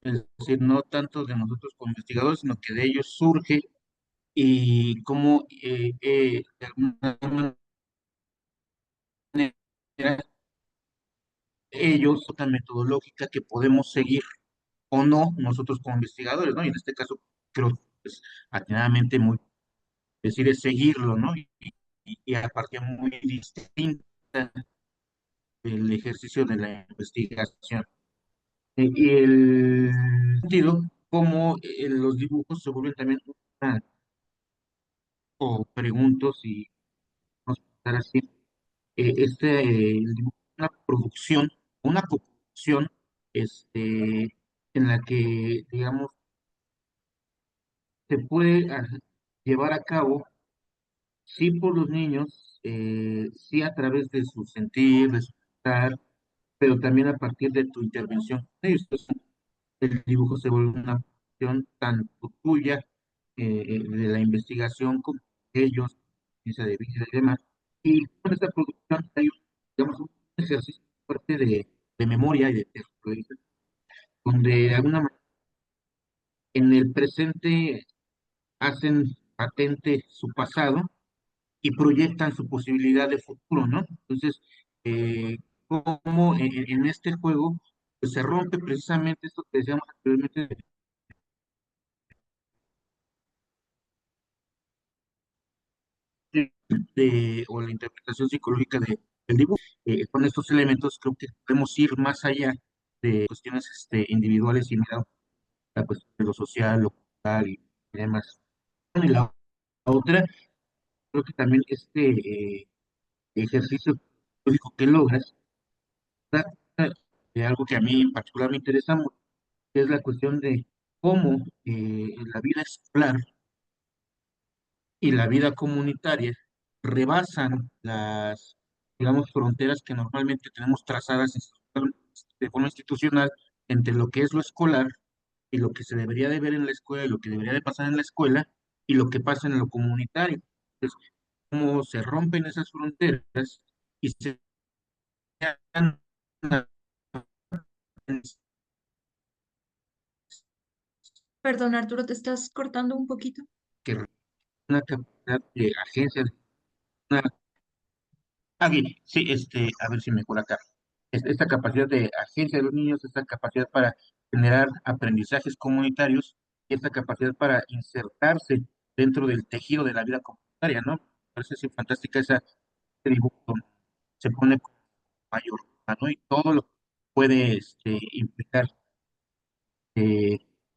Es decir, no tanto de nosotros como investigadores, sino que de ellos surge y cómo de alguna manera ellos, otra metodológica que podemos seguir o no nosotros como investigadores, ¿no? Y en este caso creo pues atinadamente muy decir es seguirlo, ¿no? Y a partir muy distinta del ejercicio de la investigación. Y el sentido, como los dibujos se vuelven también una, o pregunto si vamos a estar así, el dibujo es una coproducción, en la que, digamos, se puede llevar a cabo, sí por los niños, sí a través de su sentir, de su pensar, pero también a partir de tu intervención con ellos. Entonces, el dibujo se vuelve una cuestión tanto tuya, de la investigación, como ellos, ciencia de vida y demás. Y con esta producción hay, digamos, un ejercicio fuerte de memoria y de texto, donde de alguna manera en el presente hacen patente su pasado y proyectan su posibilidad de futuro, ¿no? Entonces, como en este juego pues, se rompe precisamente esto que decíamos anteriormente o la interpretación psicológica del dibujo. Con estos elementos creo que podemos ir más allá de cuestiones individuales y mirar la cuestión de lo social, lo cultural y demás. Bueno, y la otra, creo que también ejercicio psicológico que logras trata de algo que a mí en particular me interesa mucho, que es la cuestión de cómo la vida escolar y la vida comunitaria rebasan las, digamos, fronteras que normalmente tenemos trazadas de forma institucional entre lo que es lo escolar y lo que se debería de ver en la escuela y lo que debería de pasar en la escuela y lo que pasa en lo comunitario. Entonces, cómo se rompen esas fronteras y se dan Perdón, Arturo, te estás cortando un poquito. que una capacidad de agencia, una, aquí, sí, a ver si me cura acá. Esta capacidad de agencia de los niños, esta capacidad para generar aprendizajes comunitarios y esta capacidad para insertarse dentro del tejido de la vida comunitaria, ¿no? Parece así fantástica esa dibujo, se pone como mayor, ¿no? Y todo lo que puede implicar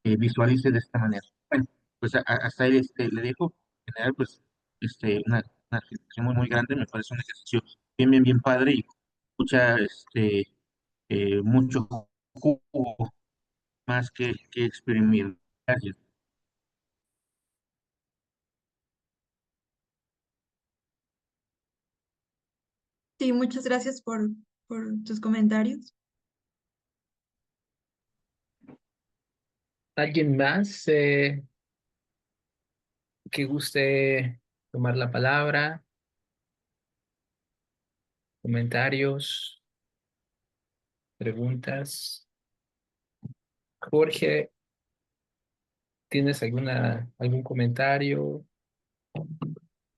visualice de esta manera. Bueno, pues hasta ahí le dejo. En general, pues, una felicitación muy grande, me parece un ejercicio bien padre y mucha, mucho jugo más que exprimir. Gracias. Sí, muchas gracias por tus comentarios. ¿Alguien más que guste tomar la palabra? ¿Comentarios? ¿Preguntas? Jorge, ¿tienes algún comentario?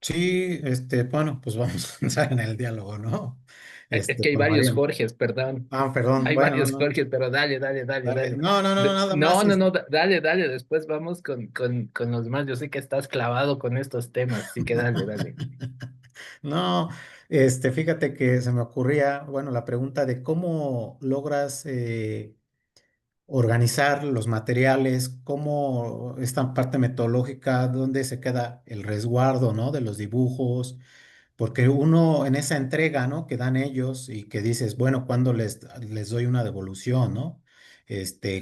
Sí, bueno, pues vamos a entrar en el diálogo, ¿no? Es que hay Con varios Mariana. Jorges, perdón. Ah, perdón, Hay bueno, varios no, Jorges, pero dale. dale. No, nada más. No, no, no, dale. Después vamos con los demás. Yo sé que estás clavado con estos temas, así que dale. No, fíjate que se me ocurría, bueno, la pregunta de cómo logras organizar los materiales, cómo esta parte metodológica, dónde se queda el resguardo, ¿no? De los dibujos, porque uno en esa entrega, ¿no? Que dan ellos y que dices, bueno, ¿cuándo les doy una devolución, ¿no?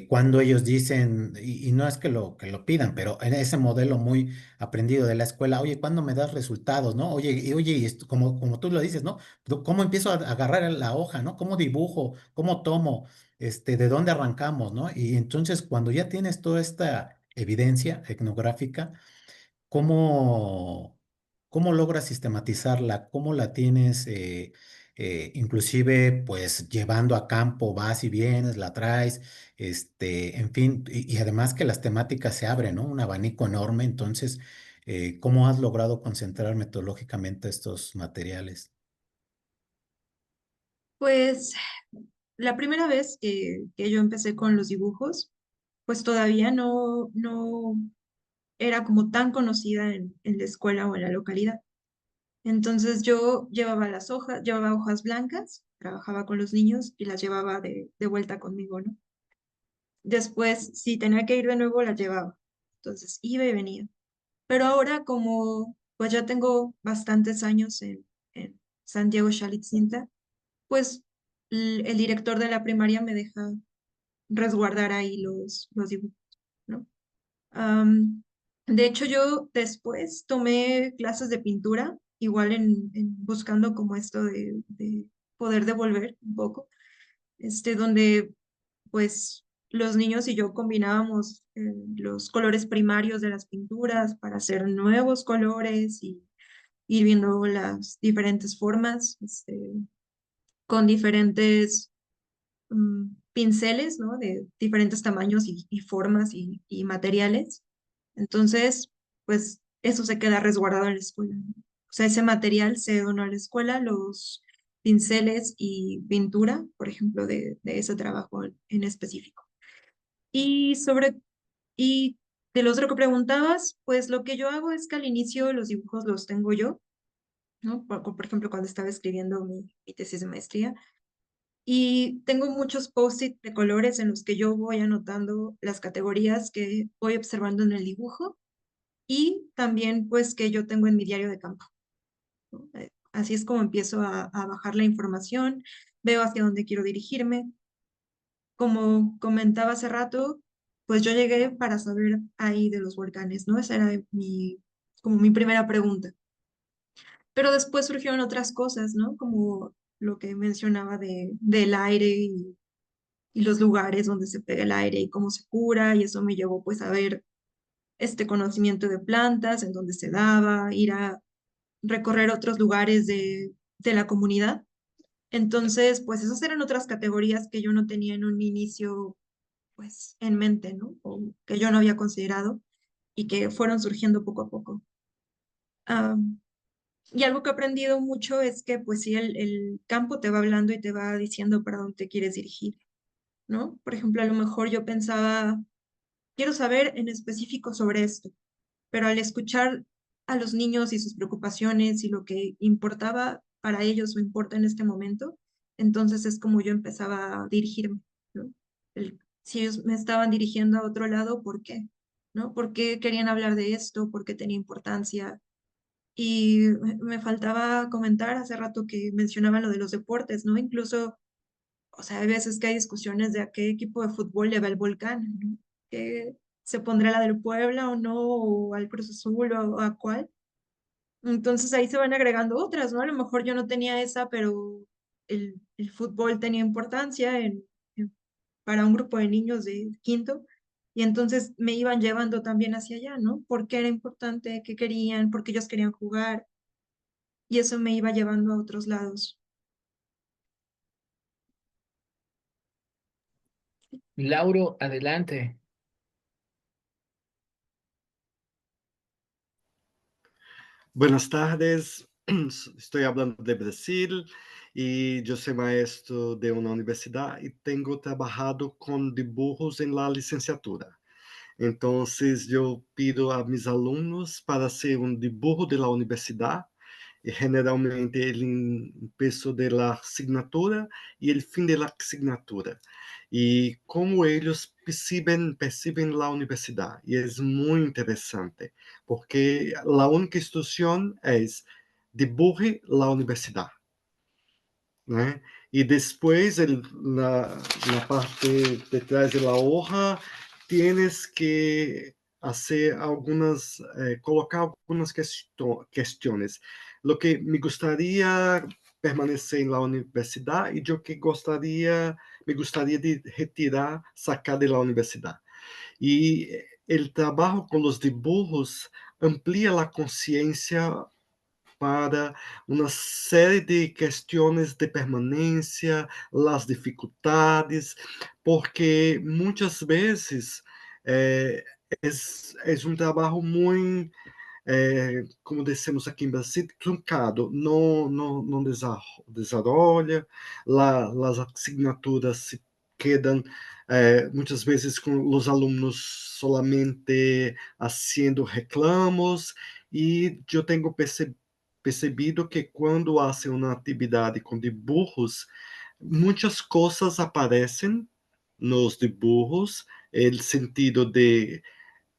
Cuando ellos dicen, y no es que lo pidan, pero en ese modelo muy aprendido de la escuela, oye, ¿cuándo me das resultados, no? Oye, y esto, como tú lo dices, ¿no? ¿Cómo empiezo a agarrar la hoja, ¿no? ¿Cómo dibujo? ¿Cómo tomo? ¿De dónde arrancamos, no? Y entonces, cuando ya tienes toda esta evidencia etnográfica, ¿cómo, cómo logras sistematizarla? ¿Cómo la tienes, inclusive, pues, llevando a campo, vas y vienes, la traes, en fin, y además que las temáticas se abren, ¿no? Un abanico enorme. Entonces, ¿cómo has logrado concentrar metodológicamente estos materiales? Pues la primera vez que yo empecé con los dibujos, pues todavía no era como tan conocida en la escuela o en la localidad. Entonces yo llevaba las hojas, llevaba hojas blancas, trabajaba con los niños y las llevaba de vuelta conmigo, ¿no? Después, si tenía que ir de nuevo, las llevaba. Entonces iba y venía. Pero ahora como pues ya tengo bastantes años en San Diego Xalitzinta, pues el director de la primaria me deja resguardar ahí los dibujos, ¿no? Am, de hecho, yo después tomé clases de pintura, igual buscando como esto de poder devolver un poco, donde pues los niños y yo combinábamos los colores primarios de las pinturas para hacer nuevos colores y ir viendo las diferentes formas, con diferentes pinceles, ¿no? De diferentes tamaños y formas y materiales. Entonces, pues eso se queda resguardado en la escuela, ¿no? O sea, ese material se donó a la escuela, los pinceles y pintura, por ejemplo, de ese trabajo en específico. Y y del otro que preguntabas, pues lo que yo hago es que al inicio los dibujos los tengo yo, ¿no? Por ejemplo, cuando estaba escribiendo mi tesis de maestría, y tengo muchos post-it de colores en los que yo voy anotando las categorías que voy observando en el dibujo y también pues que yo tengo en mi diario de campo, ¿no? Así es como empiezo a bajar la información, veo hacia dónde quiero dirigirme. Como comentaba hace rato, pues yo llegué para saber ahí de los volcanes, ¿no? Esa era como mi primera pregunta. Pero después surgieron otras cosas, ¿no? Como lo que mencionaba del aire y los lugares donde se pega el aire y cómo se cura, y eso me llevó pues a ver este conocimiento de plantas, en donde se daba, ir a recorrer otros lugares de la comunidad. Entonces, pues esas eran otras categorías que yo no tenía en un inicio pues en mente, ¿no? O que yo no había considerado y que fueron surgiendo poco a poco. Am, y algo que he aprendido mucho es que pues sí, el campo te va hablando y te va diciendo para dónde te quieres dirigir, ¿no? Por ejemplo, a lo mejor yo pensaba, quiero saber en específico sobre esto, pero al escuchar a los niños y sus preocupaciones y lo que importaba para ellos o importa en este momento, entonces es como yo empezaba a dirigirme, ¿no? Si ellos me estaban dirigiendo a otro lado, ¿por qué? ¿No? ¿Por qué querían hablar de esto? ¿Por qué tenía importancia? Y me faltaba comentar hace rato que mencionaban lo de los deportes, ¿no? Incluso, o sea, hay veces que hay discusiones de a qué equipo de fútbol le va el Volcán, ¿no? Que se pondrá la del Puebla o no, o al Cruz Azul o a cuál. Entonces ahí se van agregando otras, ¿no? A lo mejor yo no tenía esa, pero el fútbol tenía importancia para un grupo de niños de quinto, y entonces me iban llevando también hacia allá, ¿no? Porque era importante, qué querían, porque ellos querían jugar, y eso me iba llevando a otros lados. Lauro, adelante. Buenas tardes, estoy hablando de Brasil y yo soy maestro de una universidad y tengo trabajado con dibujos en la licenciatura. Entonces yo pido a mis alumnos para hacer un dibujo de la universidad y generalmente el empiezo de la asignatura y el fin de la asignatura. e como eles percebem a universidade. E é muito interessante, porque a única instrução é dibuje a universidade, né? E depois, na parte de trás da hoja, tienes que colocar algumas questões. Lo que me gostaria permanecer na universidade e o que me gostaria de retirar, sacar da universidade. E o trabalho com os dibujos amplia a consciência para uma série de questões de permanência, as dificuldades, porque muitas vezes é um trabalho muito, como dizemos aqui em Brasil, truncado, não desenvolve, as assinaturas se quedam muitas vezes com os alunos solamente fazendo reclamos, e eu tenho percebido que quando hacen uma atividade com dibujos, muitas coisas aparecem nos dibujos, o sentido de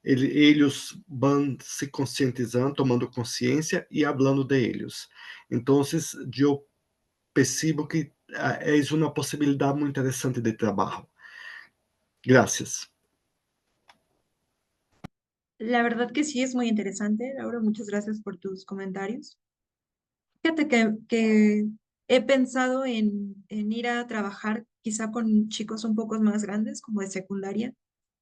eles vão se conscientizando, tomando consciência e falando de eles. Então, eu percebo que é uma possibilidade muito interessante de trabalho. Gracias. La verdad que sí es muy interesante, Laura. Muchas gracias por tus comentarios. Fíjate que he pensado en ir a trabajar quizá con chicos un poco más grandes, como de secundaria,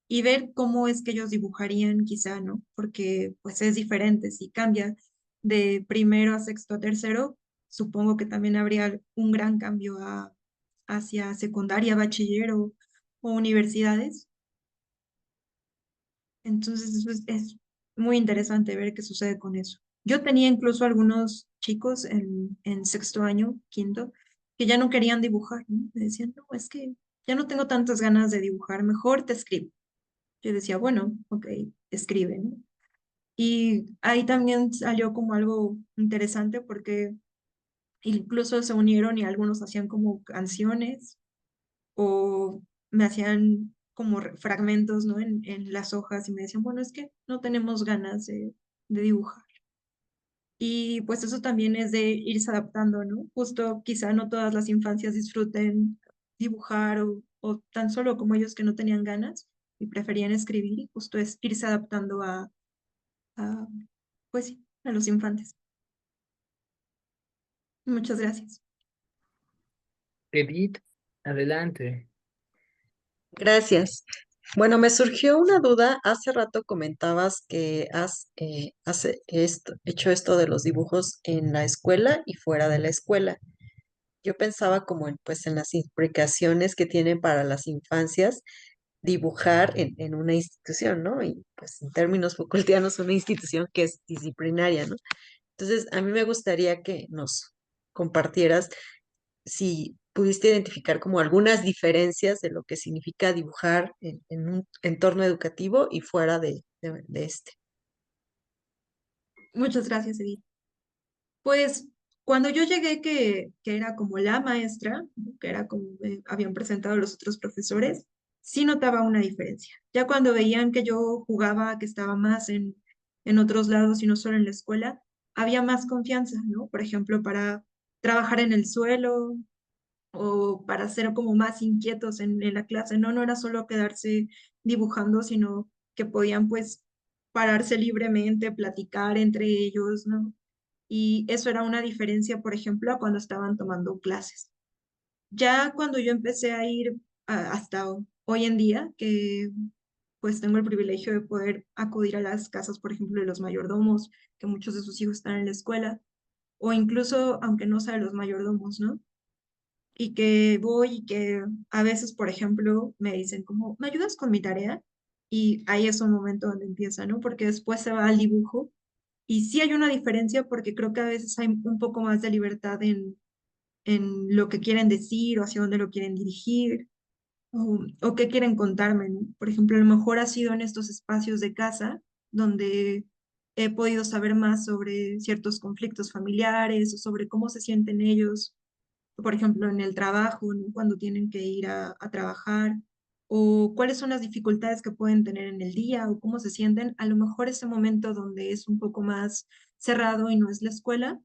y ver cómo es que ellos dibujarían quizá, ¿no? Porque pues es diferente, si cambia de primero a sexto a tercero, supongo que también habría un gran cambio hacia secundaria, bachiller o universidades. Entonces es muy interesante ver qué sucede con eso. Yo tenía incluso algunos chicos en sexto año, quinto, que ya no querían dibujar, ¿no? Me decían, no, es que ya no tengo tantas ganas de dibujar, mejor te escribo. Yo decía, bueno, ok, escribe, ¿no? Y ahí también salió como algo interesante porque incluso se unieron y algunos hacían como canciones o me hacían como fragmentos, ¿no? En las hojas y me decían, bueno, es que no tenemos ganas de dibujar. Y pues eso también es de irse adaptando, ¿no? Justo quizá no todas las infancias disfruten dibujar o tan solo como ellos que no tenían ganas y preferían escribir y justo es irse adaptando a, pues sí, a los infantes. Muchas gracias. Edith, adelante. Gracias. Bueno, me surgió una duda. Hace rato comentabas que hecho esto de los dibujos en la escuela y fuera de la escuela. Yo pensaba como pues, en las implicaciones que tienen para las infancias dibujar en una institución, ¿no? Y pues en términos Foucaultianos, una institución que es disciplinaria, ¿no? Entonces, a mí me gustaría que nos compartieras si pudiste identificar como algunas diferencias de lo que significa dibujar en un entorno educativo y fuera de este. Muchas gracias, Edith. Pues cuando yo llegué, que era como la maestra, ¿no? Que era como habían presentado los otros profesores, sí notaba una diferencia. Ya cuando veían que yo jugaba, que estaba más en otros lados y no solo en la escuela, había más confianza, ¿no? Por ejemplo, para trabajar en el suelo o para ser como más inquietos en la clase, ¿no? No era solo quedarse dibujando, sino que podían pues pararse libremente, platicar entre ellos, ¿no? Y eso era una diferencia, por ejemplo, a cuando estaban tomando clases. Ya cuando yo empecé a ir hasta hoy en día, que pues tengo el privilegio de poder acudir a las casas, por ejemplo, de los mayordomos, que muchos de sus hijos están en la escuela, o incluso aunque no sea de los mayordomos, ¿no? Y que voy y que a veces, por ejemplo, me dicen como, ¿me ayudas con mi tarea? Y ahí es un momento donde empieza, ¿no? Porque después se va al dibujo y sí hay una diferencia porque creo que a veces hay un poco más de libertad en lo que quieren decir o hacia dónde lo quieren dirigir o qué quieren contarme, ¿no? Por ejemplo, a lo mejor ha sido en estos espacios de casa donde he podido saber más sobre ciertos conflictos familiares o sobre cómo se sienten ellos por ejemplo, en el trabajo, ¿no? Cuando tienen que ir a trabajar, o cuáles son las dificultades que pueden tener en el día, o cómo se sienten. A lo mejor ese momento donde es un poco más cerrado y no es la escuela,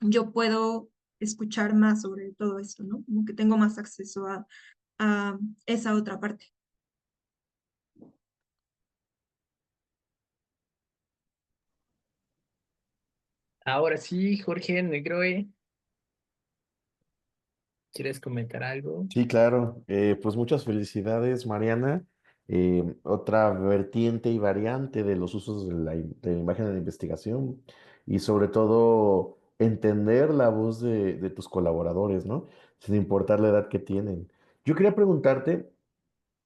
yo puedo escuchar más sobre todo esto, ¿no? Como que tengo más acceso a esa otra parte. Ahora sí, Jorge Negroe, ¿quieres comentar algo? Sí, claro. Pues muchas felicidades, Mariana. Otra vertiente y variante de los usos de la imagen en la investigación y sobre todo entender la voz de tus colaboradores, ¿no? Sin importar la edad que tienen. Yo quería preguntarte,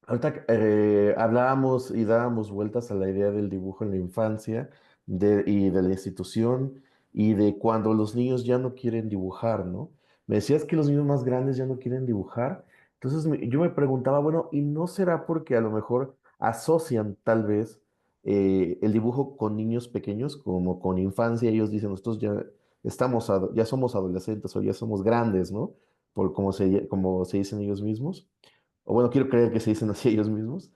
ahorita hablábamos y dábamos vueltas a la idea del dibujo en la infancia y de la institución y de cuando los niños ya no quieren dibujar, ¿no? Me decías que los niños más grandes ya no quieren dibujar. Entonces yo me preguntaba, bueno, ¿y no será porque a lo mejor asocian tal vez el dibujo con niños pequeños, como con infancia? Ellos dicen, nosotros ya ya somos adolescentes o ya somos grandes, ¿no? Por como se dicen ellos mismos o bueno, quiero creer que se dicen así ellos mismos,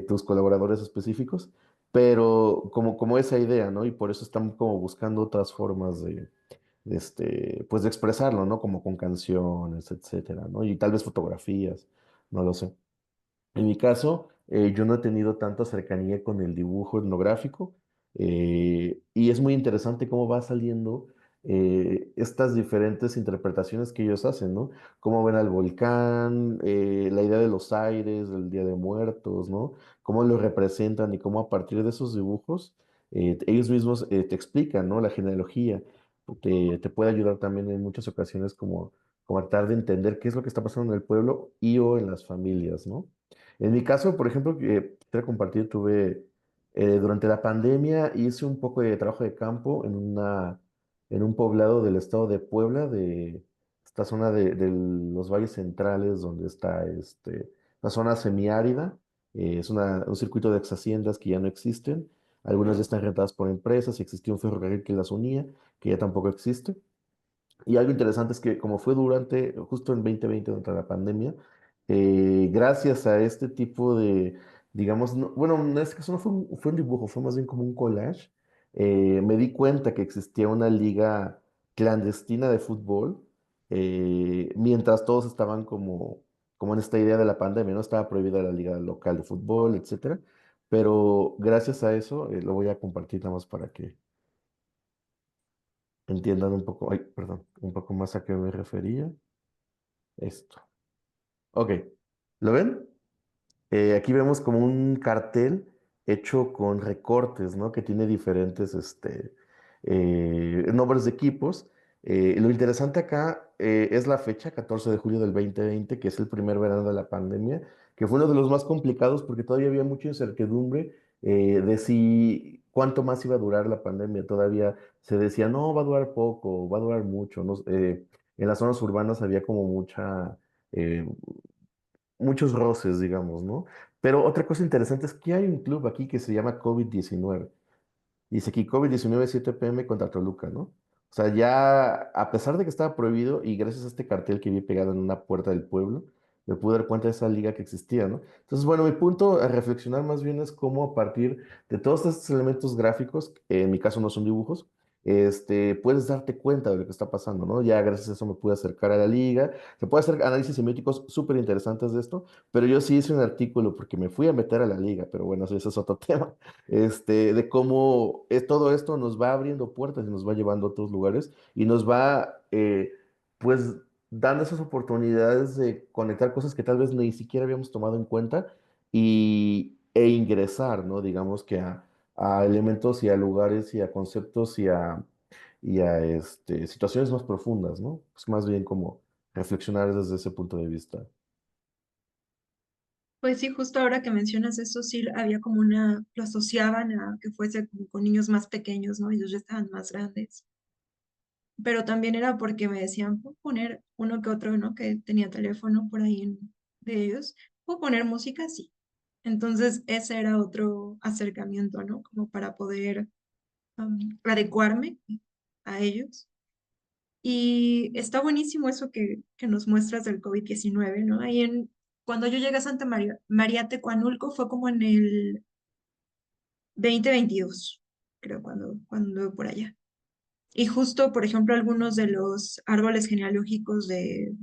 tus colaboradores específicos, pero como esa idea, ¿no? Y por eso están como buscando otras formas pues de expresarlo, ¿no? Como con canciones, etcétera, ¿no? Y tal vez fotografías, no lo sé. En mi caso, yo no he tenido tanta cercanía con el dibujo etnográfico y es muy interesante cómo va saliendo estas diferentes interpretaciones que ellos hacen, ¿no? Cómo ven al volcán, la idea de los aires, del Día de Muertos, ¿no? Cómo lo representan y cómo a partir de esos dibujos ellos mismos te explican, ¿no? La genealogía. Te puede ayudar también en muchas ocasiones como tratar de entender qué es lo que está pasando en el pueblo y o en las familias, ¿no? En mi caso, por ejemplo, que quisiera compartir, durante la pandemia hice un poco de trabajo de campo en un poblado del estado de Puebla, de esta zona de los valles centrales, donde está una zona semiárida. Es un circuito de exhaciendas que ya no existen. Algunas ya están rentadas por empresas y existía un ferrocarril que las unía, que ya tampoco existe. Y algo interesante es que como fue justo en 2020, durante la pandemia, gracias a este tipo digamos, bueno, en este caso no fue un dibujo, fue más bien como un collage, me di cuenta que existía una liga clandestina de fútbol, mientras todos estaban como en esta idea de la pandemia, ¿no? Estaba prohibida la liga local de fútbol, etcétera, pero gracias a eso, lo voy a compartir nada más para que entiendan un poco, ay, perdón, un poco más a qué me refería. Esto. Ok, ¿lo ven? Aquí vemos como un cartel hecho con recortes, ¿no? Que tiene diferentes nombres de equipos. Lo interesante acá es la fecha, 14 de julio del 2020, que es el primer verano de la pandemia, que fue uno de los más complicados porque todavía había mucha incertidumbre de si cuánto más iba a durar la pandemia. Todavía se decía, no, va a durar poco, va a durar mucho, ¿no? En las zonas urbanas había como eh, muchos roces, digamos, ¿no? Pero otra cosa interesante es que hay un club aquí que se llama COVID-19. Dice aquí COVID-19 7 p.m. contra Toluca, ¿no? O sea, ya a pesar de que estaba prohibido y gracias a este cartel que vi pegado en una puerta del pueblo, me pude dar cuenta de esa liga que existía, ¿no? Entonces, bueno, mi punto a reflexionar más bien es cómo a partir de todos estos elementos gráficos, que en mi caso no son dibujos, puedes darte cuenta de lo que está pasando, ¿no? Ya gracias a eso me pude acercar a la liga, se puede hacer análisis semióticos súper interesantes de esto, pero yo sí hice un artículo porque me fui a meter a la liga, pero bueno, ese es otro tema de cómo todo esto nos va abriendo puertas y nos va llevando a otros lugares y nos va, pues, dando esas oportunidades de conectar cosas que tal vez ni siquiera habíamos tomado en cuenta e ingresar, ¿no? Digamos que a elementos y a lugares y a conceptos y a situaciones más profundas, ¿no? Es más bien como reflexionar desde ese punto de vista. Pues sí, justo ahora que mencionas eso, sí había como lo asociaban a que fuese como con niños más pequeños, ¿no? Ellos ya estaban más grandes. Pero también era porque me decían, ¿puedo poner uno que otro, ¿no? Que tenía teléfono por ahí de ellos? ¿Puedo poner música? Sí. Entonces, ese era otro acercamiento, ¿no? Como para poder adecuarme a ellos. Y está buenísimo eso que nos muestras del COVID-19, ¿no? Cuando yo llegué a Santa María Tecuanulco fue como en el 2022, creo, cuando por allá. Y justo, por ejemplo, algunos de los árboles genealógicos de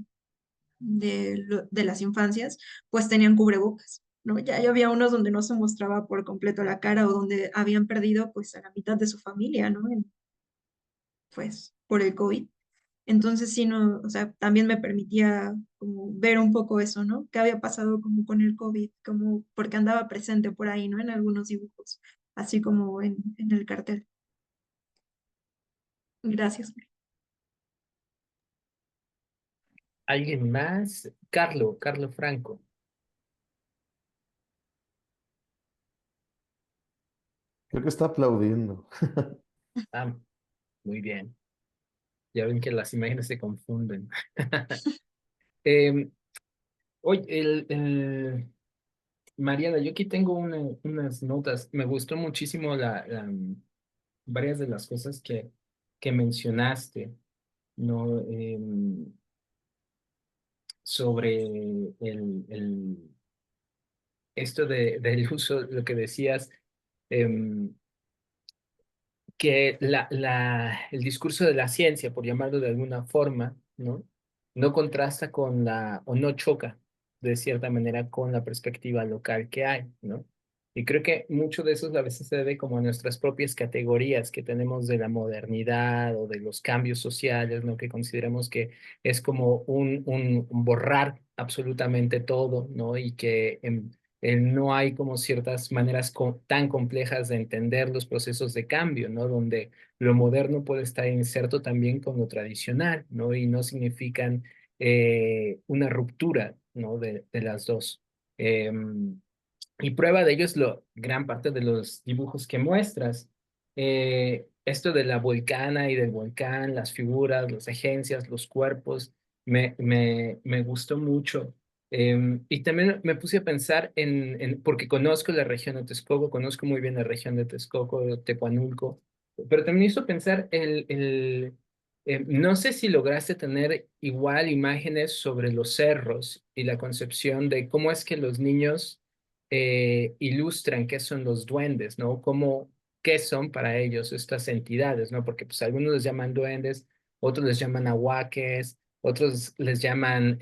las infancias, pues tenían cubrebocas, ¿no? Ya había unos donde no se mostraba por completo la cara o donde habían perdido pues a la mitad de su familia, ¿no? Pues por el COVID. Entonces sí, no, o sea, también me permitía como ver un poco eso, ¿no? ¿Qué había pasado como con el COVID? Como porque andaba presente por ahí, ¿no? En algunos dibujos, así como en el cartel. Gracias. ¿Alguien más? Carlo Franco. Creo que está aplaudiendo. Ah, muy bien. Ya ven que las imágenes se confunden. Em, oye, Mariana, yo aquí tengo unas notas. Me gustó muchísimo varias de las cosas que mencionaste, ¿no? Sobre esto del uso, lo que decías, em, que el discurso de la ciencia, por llamarlo de alguna forma, ¿no? No contrasta o no choca de cierta manera con la perspectiva local que hay, ¿no? Y creo que mucho de eso a veces se debe como a nuestras propias categorías que tenemos de la modernidad o de los cambios sociales, ¿no? Que consideramos que es como un borrar absolutamente todo, ¿no? Y que no hay como ciertas maneras tan complejas de entender los procesos de cambio, ¿no? Donde lo moderno puede estar inserto también con lo tradicional, ¿no? Y no significan una ruptura, ¿no? De las dos. Y prueba de ello es gran parte de los dibujos que muestras. Esto de la volcana y del volcán, las figuras, las agencias, los cuerpos, me gustó mucho. Y también me puse a pensar porque conozco la región de Texcoco, conozco muy bien la región de Texcoco, de Tehuanulco, pero también hizo pensar no sé si lograste tener igual imágenes sobre los cerros y la concepción de cómo es que los niños ilustran qué son los duendes, ¿no? Qué son para ellos estas entidades, ¿no? Porque pues algunos les llaman duendes, otros les llaman ahuaques, otros les llaman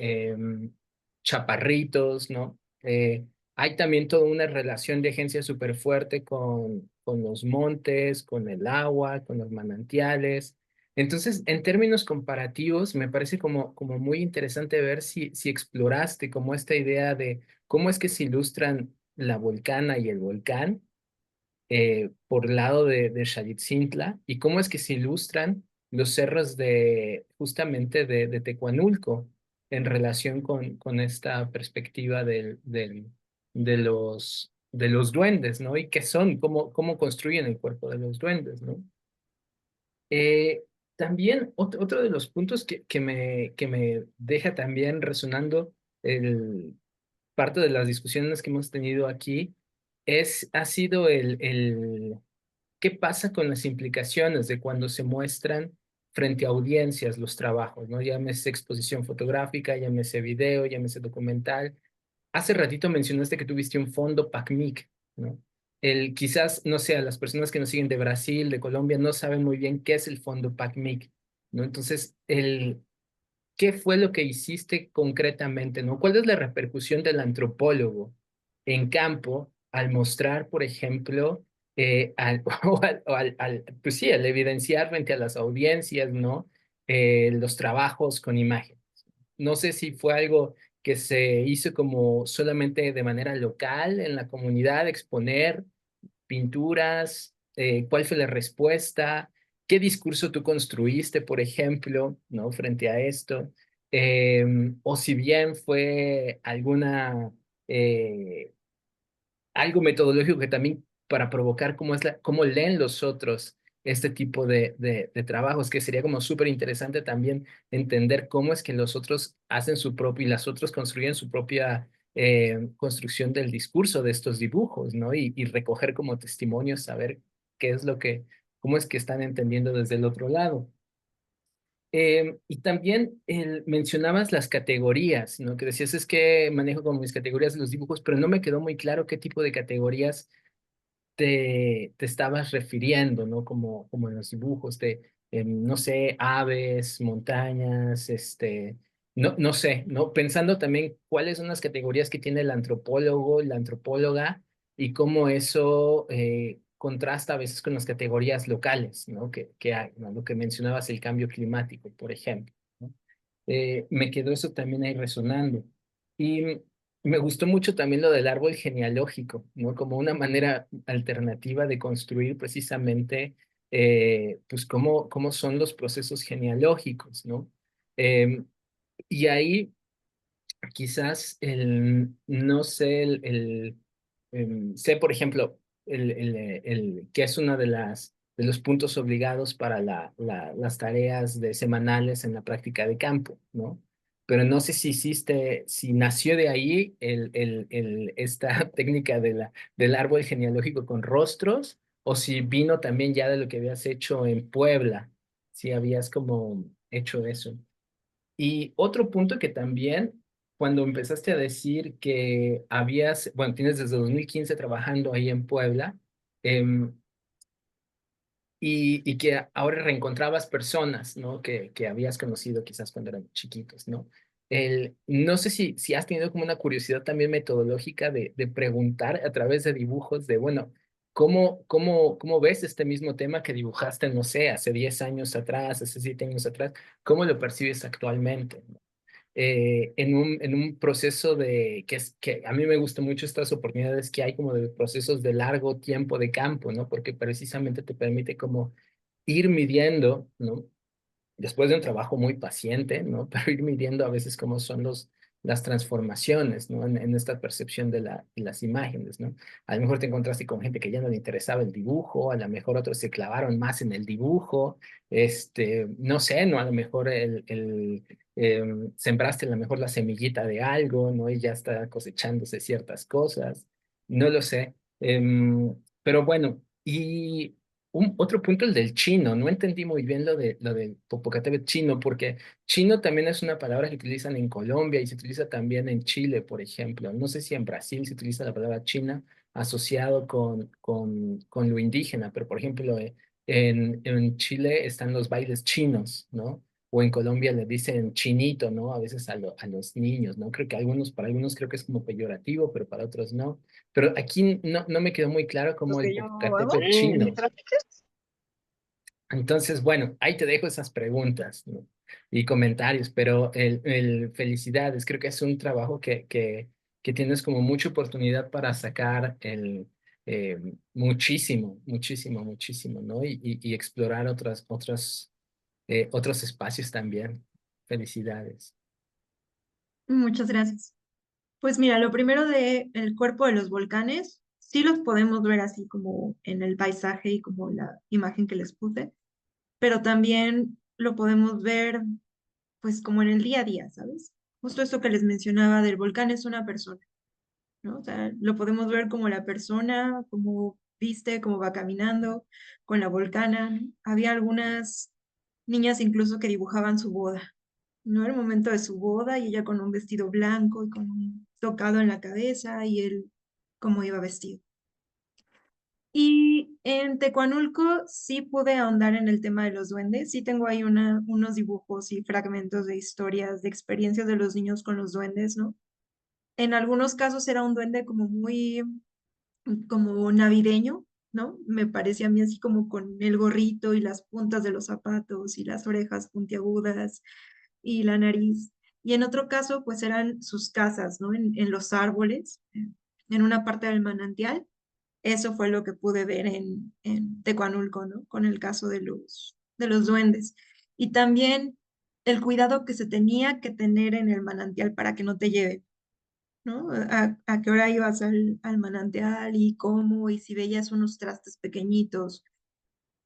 chaparritos, ¿no? Hay también toda una relación de agencia súper fuerte con los montes, con el agua, con los manantiales. Entonces, en términos comparativos, me parece como muy interesante ver si exploraste como esta idea de cómo es que se ilustran la volcana y el volcán por lado de Xayitzintla y cómo es que se ilustran los cerros justamente de Tecuanulco en relación con esta perspectiva de los duendes, ¿no? Y qué son, cómo construyen el cuerpo de los duendes, ¿no? Eh, También otro de los puntos que me deja también resonando parte de las discusiones que hemos tenido aquí ha sido qué pasa con las implicaciones de cuando se muestran frente a audiencias los trabajos, ¿no? Llámese exposición fotográfica, llámese video, llámese documental. Hace ratito mencionaste que tuviste un fondo PACMIC, ¿no? Quizás, no sé, las personas que nos siguen de Brasil, de Colombia, no saben muy bien qué es el fondo PACMIC, ¿no? Entonces, ¿qué fue lo que hiciste concretamente, ¿no? ¿Cuál es la repercusión del antropólogo en campo al mostrar, por ejemplo, pues sí, al evidenciar frente a las audiencias, ¿no? Los trabajos con imagen. No sé si fue algo que se hizo como solamente de manera local en la comunidad, exponer pinturas, cuál fue la respuesta, qué discurso tú construiste, por ejemplo, ¿no? Frente a esto. O si bien fue eh, algo metodológico que también para provocar cómo leen los otros este tipo de trabajos, que sería como súper interesante también entender cómo es que los otros hacen su propio y las otras construyen su propia construcción del discurso de estos dibujos, ¿no? Y recoger como testimonios, saber cómo es que están entendiendo desde el otro lado. Y también mencionabas las categorías, ¿no? Que decías, es que manejo como mis categorías de los dibujos, pero no me quedó muy claro qué tipo de categorías te estabas refiriendo, ¿no? Como en los dibujos de, no sé, aves, montañas, no sé, ¿no? Pensando también cuáles son las categorías que tiene el antropólogo, la antropóloga, y cómo eso contrasta a veces con las categorías locales, ¿no? Que hay, ¿no? Lo que mencionabas, el cambio climático, por ejemplo, ¿no? Me quedó eso también ahí resonando. Y me gustó mucho también lo del árbol genealógico, ¿no? Como una manera alternativa de construir precisamente, pues, cómo son los procesos genealógicos, ¿no? Eh, y ahí quizás no sé, sé, por ejemplo, que es uno de los puntos obligados para las tareas de semanales en la práctica de campo, ¿no? Pero no sé si nació de ahí esta técnica del árbol genealógico con rostros, o si vino también ya de lo que habías hecho en Puebla, si habías como hecho eso. Y otro punto que también, cuando empezaste a decir que bueno, tienes desde 2015 trabajando ahí en Puebla, em, y que ahora reencontrabas personas, ¿no? Que habías conocido quizás cuando eran chiquitos, ¿no? No sé si has tenido como una curiosidad también metodológica de preguntar a través de dibujos de, bueno, ¿cómo ves este mismo tema que dibujaste, no sé, hace 10 años atrás, hace 7 años atrás? ¿Cómo lo percibes actualmente? En un proceso que a mí me gustan mucho estas oportunidades que hay como de procesos de largo tiempo de campo, ¿no? Porque precisamente te permite como ir midiendo, ¿no? Después de un trabajo muy paciente, ¿no? Pero ir midiendo a veces cómo son las transformaciones, ¿no? En esta percepción de las imágenes, ¿no? A lo mejor te encontraste con gente que ya no le interesaba el dibujo, a lo mejor otros se clavaron más en el dibujo, no sé, ¿no? A lo mejor sembraste a lo mejor la semillita de algo, ¿no? Y ya está cosechándose ciertas cosas, no lo sé. Pero bueno, y otro punto, el del chino. No entendí muy bien lo del Popocatépetl chino, porque chino también es una palabra que utilizan en Colombia y se utiliza también en Chile, por ejemplo. No sé si en Brasil se utiliza la palabra china asociado con lo indígena, pero por ejemplo, en Chile están los bailes chinos, ¿no? O en Colombia le dicen chinito, ¿no? A veces a los niños, ¿no? Creo que para algunos creo que es como peyorativo, pero para otros no. Pero aquí no me quedó muy claro Los cómo el que yo hago Popocatépetl en mi chino. práctica. Entonces, bueno, ahí te dejo esas preguntas, ¿no? Y comentarios, pero felicidades, creo que es un trabajo que tienes como mucha oportunidad para sacar muchísimo, ¿no? Y explorar otros espacios también. Felicidades. Muchas gracias. Pues mira, lo primero de el cuerpo de los volcanes, sí los podemos ver así como en el paisaje y como la imagen que les puse, pero también lo podemos ver pues como en el día a día, ¿sabes? Justo esto que les mencionaba del volcán es una persona, ¿no? O sea, lo podemos ver como la persona, como viste, cómo va caminando con la volcana, ¿no? Había algunas niñas incluso que dibujaban su boda, ¿no? El momento de su boda y ella con un vestido blanco y con un tocado en la cabeza y él cómo iba vestido. Y en Tecuanulco sí pude ahondar en el tema de los duendes. Sí tengo ahí unos dibujos y fragmentos de historias, de experiencias de los niños con los duendes, ¿no? En algunos casos era un duende como muy, como navideño, ¿no? Me parecía a mí así como con el gorrito y las puntas de los zapatos y las orejas puntiagudas y la nariz. Y en otro caso, pues eran sus casas, ¿no? En los árboles, en una parte del manantial. Eso fue lo que pude ver en Tecuanulco, ¿no? Con el caso de los duendes. Y también el cuidado que se tenía que tener en el manantial para que no te lleven, ¿no? A qué hora ibas al manantial y cómo, y si veías unos trastes pequeñitos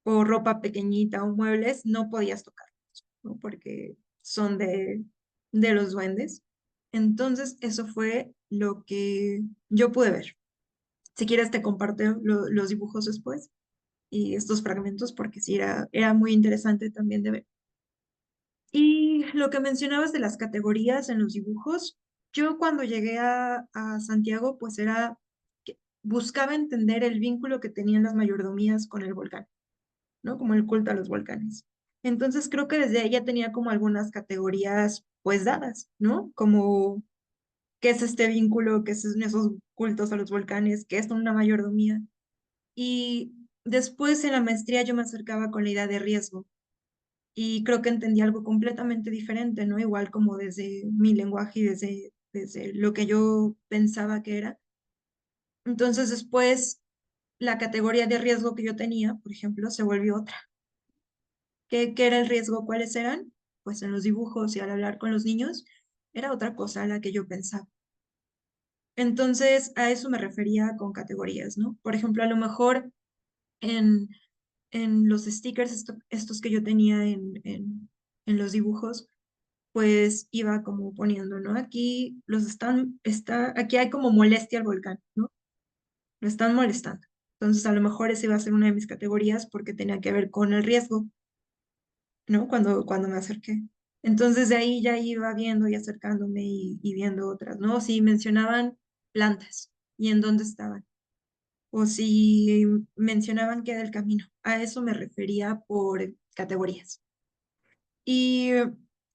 o ropa pequeñita o muebles, no podías tocarlos, ¿no? Porque son de los duendes. Entonces, eso fue lo que yo pude ver. Si quieres, te comparto los dibujos después y estos fragmentos porque sí era muy interesante también de ver. Y lo que mencionabas de las categorías en los dibujos, yo cuando llegué a Santiago, pues era que buscaba entender el vínculo que tenían las mayordomías con el volcán, ¿no? Como el culto a los volcanes. Entonces creo que desde ahí ya tenía como algunas categorías pues dadas, ¿no? Como qué es este vínculo, qué son esos cultos a los volcanes, qué es una mayordomía. Y después en la maestría yo me acercaba con la idea de riesgo y creo que entendí algo completamente diferente, ¿no? Igual como desde mi lenguaje y desde lo que yo pensaba que era. Entonces después la categoría de riesgo que yo tenía, por ejemplo, se volvió otra. ¿Qué era el riesgo? ¿Cuáles eran? Pues en los dibujos y al hablar con los niños era otra cosa a la que yo pensaba. Entonces a eso me refería con categorías, ¿no? Por ejemplo, a lo mejor en, en los stickers estos que yo tenía en los dibujos, pues iba como poniendo, ¿no? Aquí aquí hay como molestia al volcán, ¿no? Lo están molestando. Entonces, a lo mejor esa iba a ser una de mis categorías porque tenía que ver con el riesgo, ¿no? Cuando me acerqué. Entonces, de ahí ya iba viendo y acercándome y viendo otras, ¿no? Si mencionaban plantas y en dónde estaban, o si mencionaban qué era el camino. A eso me refería por categorías. Y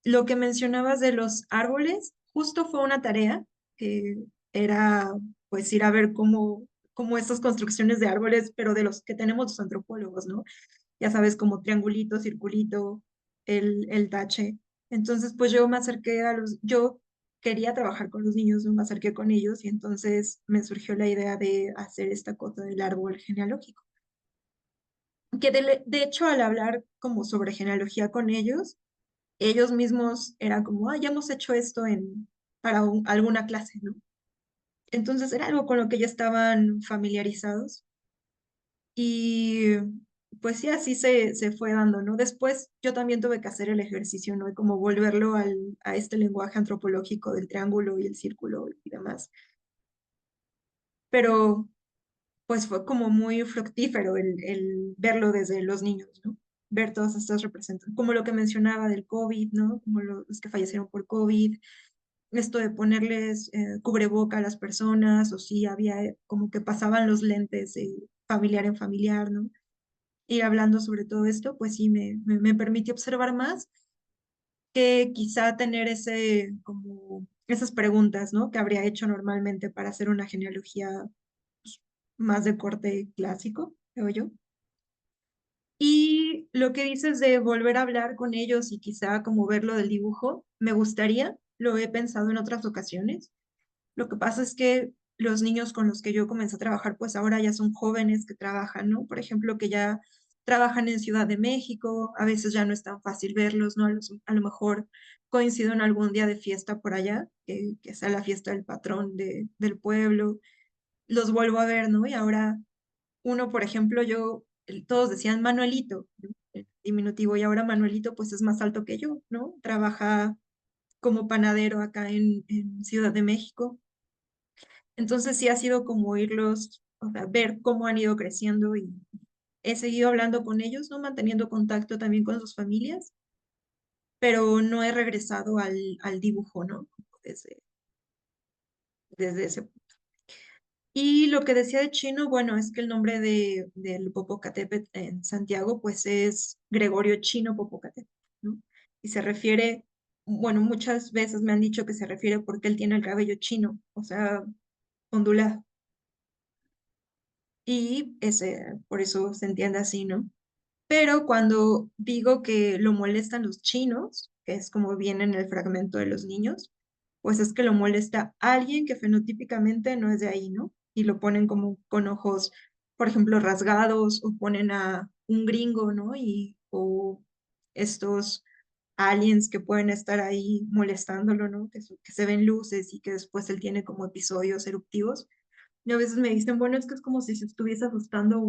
lo que mencionabas de los árboles, justo fue una tarea que era pues ir a ver cómo estas construcciones de árboles, pero de los que tenemos los antropólogos, ¿no? Ya sabes, como triangulito, circulito, el tache. Entonces, pues yo me acerqué yo quería trabajar con los niños, ¿no? Me acerqué con ellos y entonces me surgió la idea de hacer esta cosa del árbol genealógico. Que de hecho, al hablar como sobre genealogía con ellos mismos eran como, ah, ya hemos hecho esto para alguna clase, ¿no? Entonces era algo con lo que ya estaban familiarizados y pues sí, así se fue dando, ¿no? Después yo también tuve que hacer el ejercicio, ¿no? Y como volverlo a este lenguaje antropológico del triángulo y el círculo y demás. Pero pues fue como muy fructífero el verlo desde los niños, ¿no? Ver todas estas representaciones, como lo que mencionaba del COVID, ¿no? Como los que fallecieron por COVID, esto de ponerles cubreboca a las personas, o si había como que pasaban los lentes de familiar en familiar, ¿no? Ir hablando sobre todo esto, pues sí me permitió observar más que quizá tener como esas preguntas, ¿no? Que habría hecho normalmente para hacer una genealogía pues, más de corte clásico, creo yo. Y lo que dices de volver a hablar con ellos y quizá como verlo del dibujo, me gustaría, lo he pensado en otras ocasiones. Lo que pasa es que los niños con los que yo comencé a trabajar, pues ahora ya son jóvenes que trabajan, ¿no? Por ejemplo, que ya trabajan en Ciudad de México, a veces ya no es tan fácil verlos, ¿no? A lo mejor coincido en algún día de fiesta por allá, que sea la fiesta del patrón del pueblo, los vuelvo a ver, ¿no? Y ahora uno, por ejemplo, todos decían Manuelito, ¿no? El diminutivo, y ahora Manuelito pues es más alto que yo, ¿no? Trabaja como panadero acá en Ciudad de México. Entonces sí ha sido como o sea, ver cómo han ido creciendo y he seguido hablando con ellos, ¿no? Manteniendo contacto también con sus familias, pero no he regresado al dibujo, ¿no? Desde ese punto. Y lo que decía de chino, bueno, es que el nombre del Popocatépetl en Santiago, pues es Gregorio Chino Popocatépetl, ¿no? Y se refiere, bueno, muchas veces me han dicho que se refiere porque él tiene el cabello chino, o sea, ondulado. Y por eso se entiende así, ¿no? Pero cuando digo que lo molestan los chinos, que es como viene en el fragmento de los niños, pues es que lo molesta alguien que fenotípicamente no es de ahí, ¿no? Y lo ponen como con ojos, por ejemplo, rasgados, o ponen a un gringo, ¿no? O estos aliens que pueden estar ahí molestándolo, ¿no? Que se ven luces y que después él tiene como episodios eruptivos. Y a veces me dicen, bueno, es que es como si se estuviese asustando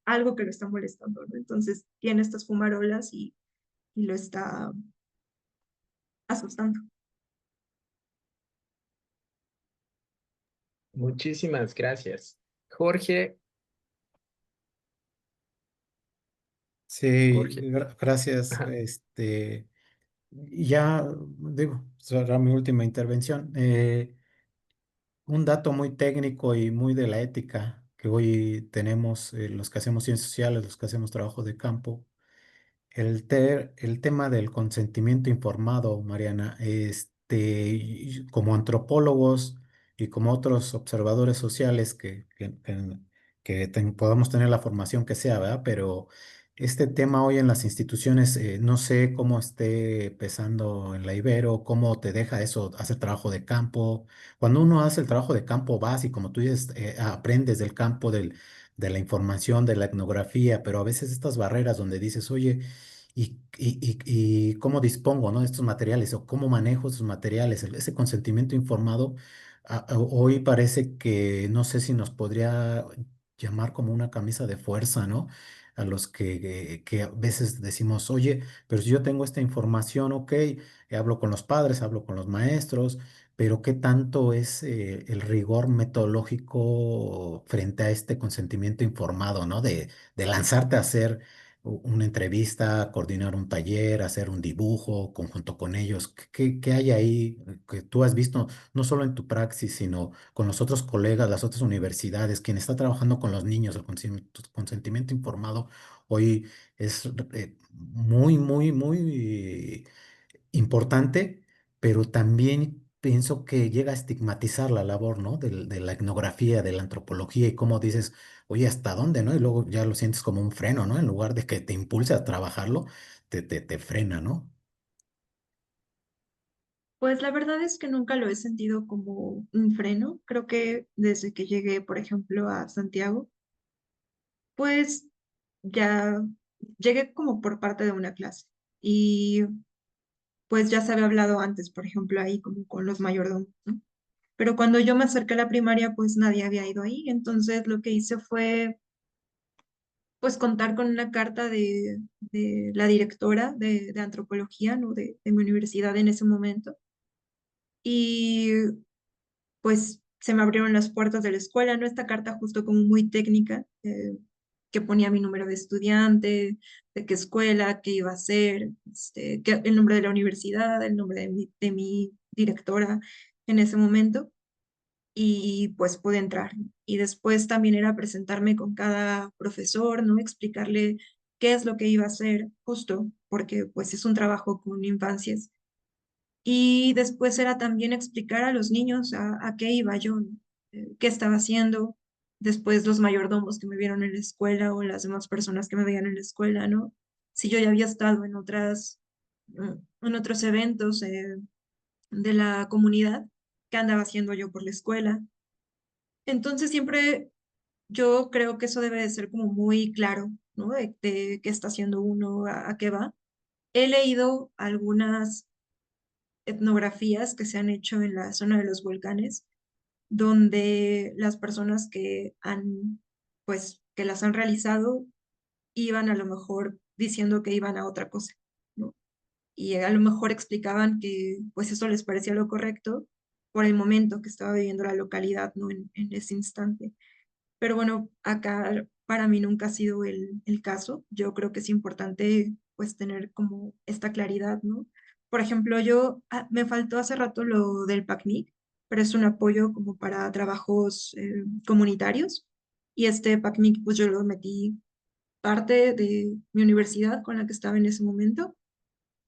algo que lo está molestando, ¿no? Entonces tiene estas fumarolas y lo está asustando. Muchísimas gracias. Jorge, Sí, Jorge. gracias. Ajá. Ya digo, será mi última intervención. Un dato muy técnico y muy de la ética que hoy tenemos, los que hacemos ciencias sociales, los que hacemos trabajo de campo. El tema del consentimiento informado, Mariana, y como antropólogos y como otros observadores sociales que podamos tener la formación que sea, ¿verdad? Pero este tema hoy en las instituciones, no sé cómo esté pesando en la Ibero, cómo te deja eso, hacer trabajo de campo. Cuando uno hace el trabajo de campo, vas y como tú dices, aprendes del campo de la información, de la etnografía, pero a veces estas barreras donde dices, oye, y cómo dispongo, ¿no?, de estos materiales o cómo manejo estos materiales, ese consentimiento informado, hoy parece que no sé si nos podría llamar como una camisa de fuerza, ¿no? A los que a veces decimos, oye, pero si yo tengo esta información, ok, hablo con los padres, hablo con los maestros, pero ¿qué tanto es el rigor metodológico frente a este consentimiento informado, ¿no? De lanzarte a hacer una entrevista, coordinar un taller, hacer un dibujo conjunto con ellos. ¿Qué hay ahí que tú has visto, no solo en tu praxis, sino con los otros colegas, las otras universidades, quien está trabajando con los niños? El consentimiento informado hoy es muy, muy, muy importante, pero también pienso que llega a estigmatizar la labor, ¿no? De la etnografía, de la antropología y cómo dices, oye, ¿hasta dónde, no? Y luego ya lo sientes como un freno, ¿no? En lugar de que te impulse a trabajarlo, te frena, ¿no? Pues la verdad es que nunca lo he sentido como un freno. Creo que desde que llegué, por ejemplo, a Santiago, pues ya llegué como por parte de una clase y pues ya se había hablado antes, por ejemplo, ahí como con los mayordomos, ¿no? Pero cuando yo me acerqué a la primaria, pues nadie había ido ahí. Entonces lo que hice fue pues contar con una carta de la directora de antropología, ¿no? De mi universidad en ese momento. Y pues se me abrieron las puertas de la escuela, ¿no? Esta carta justo como muy técnica, que ponía mi número de estudiante, de qué escuela, qué iba a hacer, el nombre de la universidad, el nombre de mi directora en ese momento, y pues pude entrar. Y después también era presentarme con cada profesor, ¿no? Explicarle qué es lo que iba a hacer, justo porque pues es un trabajo con infancias. Y después era también explicar a los niños a qué iba yo, ¿no? Qué estaba haciendo. Después los mayordomos que me vieron en la escuela o las demás personas que me veían en la escuela, ¿no? Si yo ya había estado en otros eventos de la comunidad, qué andaba haciendo yo por la escuela. Entonces siempre yo creo que eso debe de ser como muy claro, ¿no? De qué está haciendo uno, a qué va. He leído algunas etnografías que se han hecho en la zona de los volcanes, donde las personas pues, que las han realizado, iban a lo mejor diciendo que iban a otra cosa, ¿no? Y a lo mejor explicaban que, pues, eso les parecía lo correcto por el momento que estaba viviendo la localidad, ¿no? En ese instante. Pero bueno, acá para mí nunca ha sido el caso. Yo creo que es importante pues tener como esta claridad, ¿no? Por ejemplo, me faltó hace rato lo del PACNIC, pero es un apoyo como para trabajos comunitarios. Y este PACNIC pues yo lo metí parte de mi universidad con la que estaba en ese momento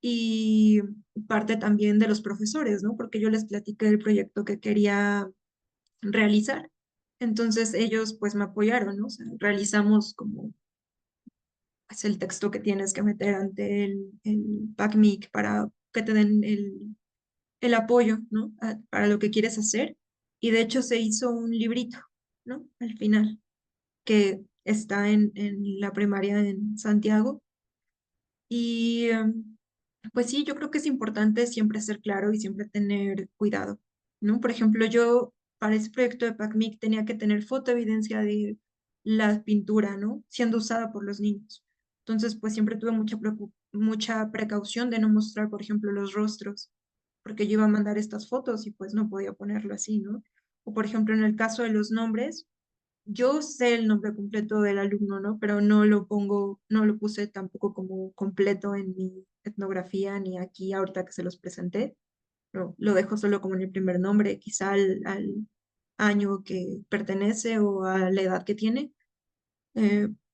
y parte también de los profesores, ¿no? Porque yo les platiqué del proyecto que quería realizar. Entonces ellos pues me apoyaron, ¿no? O sea, realizamos como pues, el texto que tienes que meter ante el PACMIC para que te den el apoyo, ¿no? Para lo que quieres hacer. Y de hecho se hizo un librito, ¿no? Al final, que está en la primaria en Santiago. Y pues sí, yo creo que es importante siempre ser claro y siempre tener cuidado, ¿no? Por ejemplo, yo para ese proyecto de PACMIC tenía que tener fotoevidencia de la pintura, ¿no? Siendo usada por los niños. Entonces, pues siempre tuve mucha precaución de no mostrar, por ejemplo, los rostros, porque yo iba a mandar estas fotos y pues no podía ponerlo así, ¿no? O por ejemplo, en el caso de los nombres, yo sé el nombre completo del alumno, ¿no? Pero no lo pongo, no lo puse tampoco como completo en mi etnografía ni aquí ahorita que se los presenté. Lo dejo solo como en el primer nombre, quizá al año que pertenece o a la edad que tiene,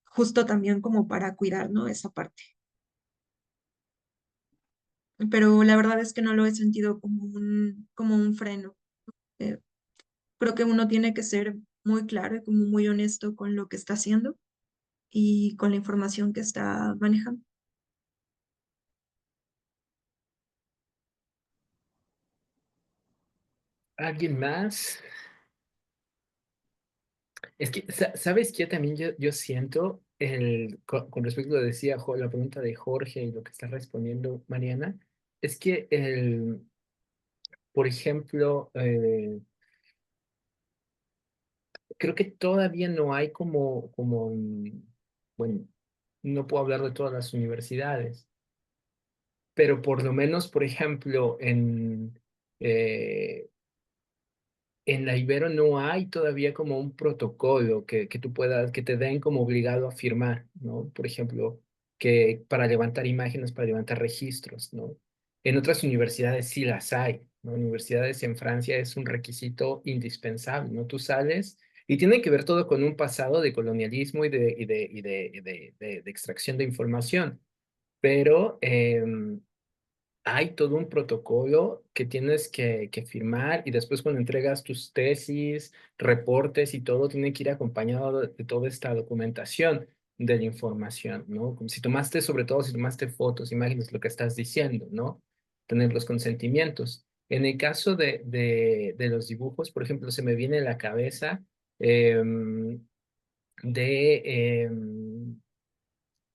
justo también como para cuidar, ¿no? Esa parte. Pero la verdad es que no lo he sentido como un freno. Eh, Creo que uno tiene que ser muy claro y como muy honesto con lo que está haciendo y con la información que está manejando. ¿Alguien más? Es que, ¿sabes qué? También yo siento, con respecto a lo que decía la pregunta de Jorge y lo que está respondiendo Mariana, es que, por ejemplo, creo que todavía no hay bueno, no puedo hablar de todas las universidades, pero por lo menos, por ejemplo, eh, en la Ibero no hay todavía como un protocolo que tú puedas, que te den como obligado a firmar, ¿no? Por ejemplo, que para levantar imágenes, para levantar registros, ¿no? En otras universidades sí las hay, ¿no? Universidades en Francia es un requisito indispensable, ¿no? Tú sales y tiene que ver todo con un pasado de colonialismo y de extracción de información, pero hay todo un protocolo que tienes que firmar y después cuando entregas tus tesis, reportes y todo, tiene que ir acompañado de toda esta documentación de la información, ¿no? Como si tomaste, sobre todo si tomaste fotos, imágenes, lo que estás diciendo, ¿no? Tener los consentimientos. En el caso de los dibujos, por ejemplo, se me viene a la cabeza de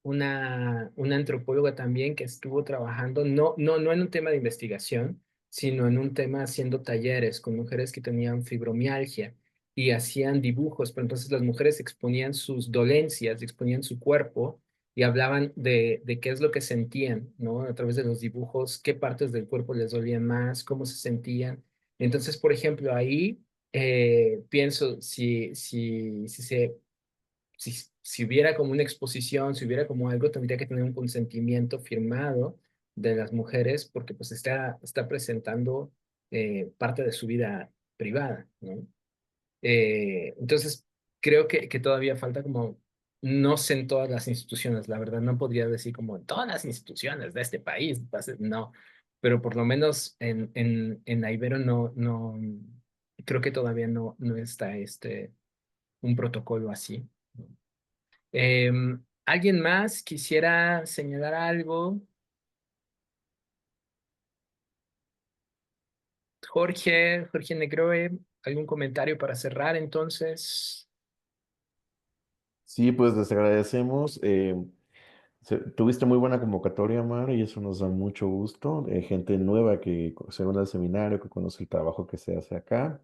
una antropóloga también que estuvo trabajando, no en un tema de investigación, sino en un tema haciendo talleres con mujeres que tenían fibromialgia y hacían dibujos, pero entonces las mujeres exponían sus dolencias, exponían su cuerpo y hablaban de qué es lo que sentían, ¿no? A través de los dibujos, qué partes del cuerpo les dolían más, cómo se sentían. Entonces, por ejemplo, ahí pienso, si hubiera como una exposición, si hubiera como algo, tendría que tener un consentimiento firmado de las mujeres porque pues está presentando parte de su vida privada, ¿no? Entonces, creo que todavía falta como, no sé en todas las instituciones, la verdad, no podría decir como en todas las instituciones de este país, no, pero por lo menos en la Ibero creo que todavía no está un protocolo así, ¿no? ¿Alguien más quisiera señalar algo? Jorge Negroe, ¿algún comentario para cerrar entonces? Sí, pues les agradecemos. Tuviste muy buena convocatoria, Mar, y eso nos da mucho gusto. Gente nueva que se une al seminario, que conoce el trabajo que se hace acá.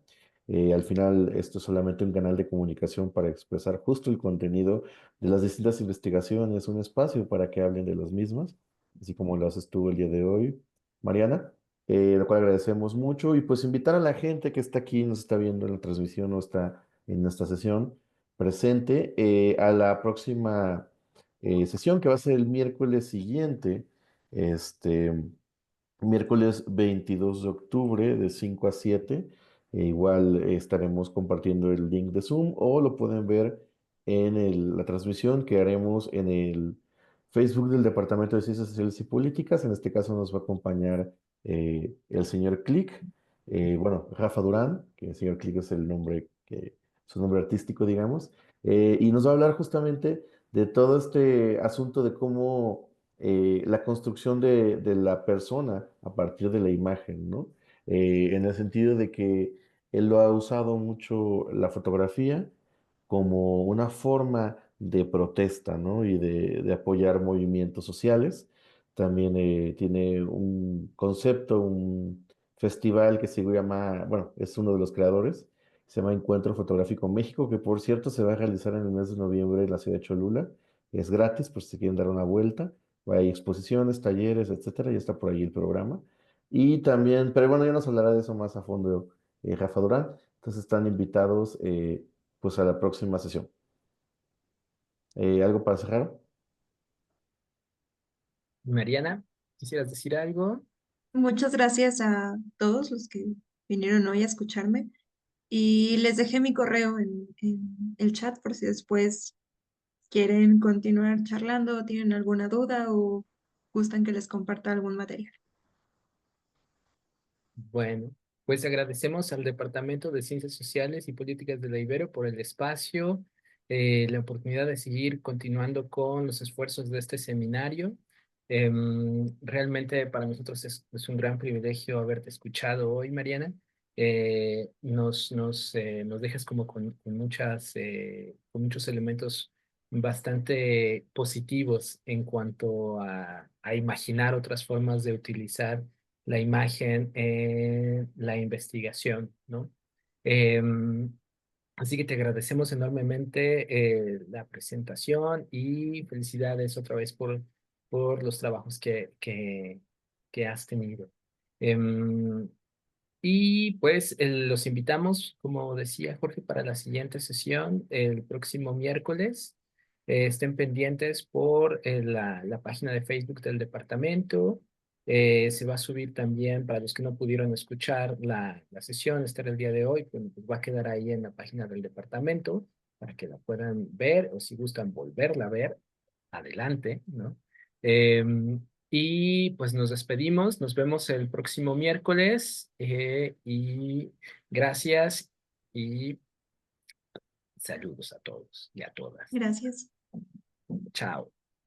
Al final, esto es solamente un canal de comunicación para expresar justo el contenido de las distintas investigaciones, un espacio para que hablen de las mismas, así como lo haces tú el día de hoy, Mariana, lo cual agradecemos mucho. Y pues invitar a la gente que está aquí, nos está viendo en la transmisión o está en esta sesión presente, a la próxima sesión que va a ser el miércoles siguiente, este, miércoles 22 de octubre de 5 a 7. Igual estaremos compartiendo el link de Zoom o lo pueden ver en la transmisión que haremos en el Facebook del Departamento de Ciencias Sociales y Políticas. En este caso nos va a acompañar el señor Click, bueno, Rafa Durán, que el señor Click es el nombre su nombre artístico, digamos, y nos va a hablar justamente de todo este asunto de cómo la construcción de la persona a partir de la imagen, ¿no? En el sentido de que él lo ha usado mucho la fotografía como una forma de protesta, ¿no? Y de apoyar movimientos sociales. También tiene un concepto, un festival que se llama, bueno, es uno de los creadores, se llama Encuentro Fotográfico México, que por cierto se va a realizar en el mes de noviembre en la ciudad de Cholula. Es gratis, por si quieren dar una vuelta. Hay exposiciones, talleres, etcétera, ya está por ahí el programa. Y también, pero bueno, ya nos hablará de eso más a fondo Rafa Durán. Entonces están invitados, pues pues a la próxima sesión. ¿Algo para cerrar? Mariana, ¿quisieras decir algo? Muchas gracias a todos los que vinieron hoy a escucharme y les dejé mi correo en el chat por si después quieren continuar charlando, tienen alguna duda o gustan que les comparta algún material. Bueno, pues agradecemos al Departamento de Ciencias Sociales y Políticas de la Ibero por el espacio, la oportunidad de seguir continuando con los esfuerzos de este seminario. Realmente para nosotros es un gran privilegio haberte escuchado hoy, Mariana. Nos dejas como con muchos elementos bastante positivos en cuanto a imaginar otras formas de utilizar la imagen en la investigación, ¿no? Em, Así que te agradecemos enormemente la presentación y felicidades otra vez por los trabajos que has tenido. Em, y pues los invitamos, como decía Jorge, para la siguiente sesión el próximo miércoles. Estén pendientes por la página de Facebook del departamento. Se va a subir también, para los que no pudieron escuchar la sesión, esta era el día de hoy, pues va a quedar ahí en la página del departamento para que la puedan ver o si gustan volverla a ver, adelante, ¿no? Y pues nos despedimos, nos vemos el próximo miércoles y gracias y saludos a todos y a todas. Gracias. Chao.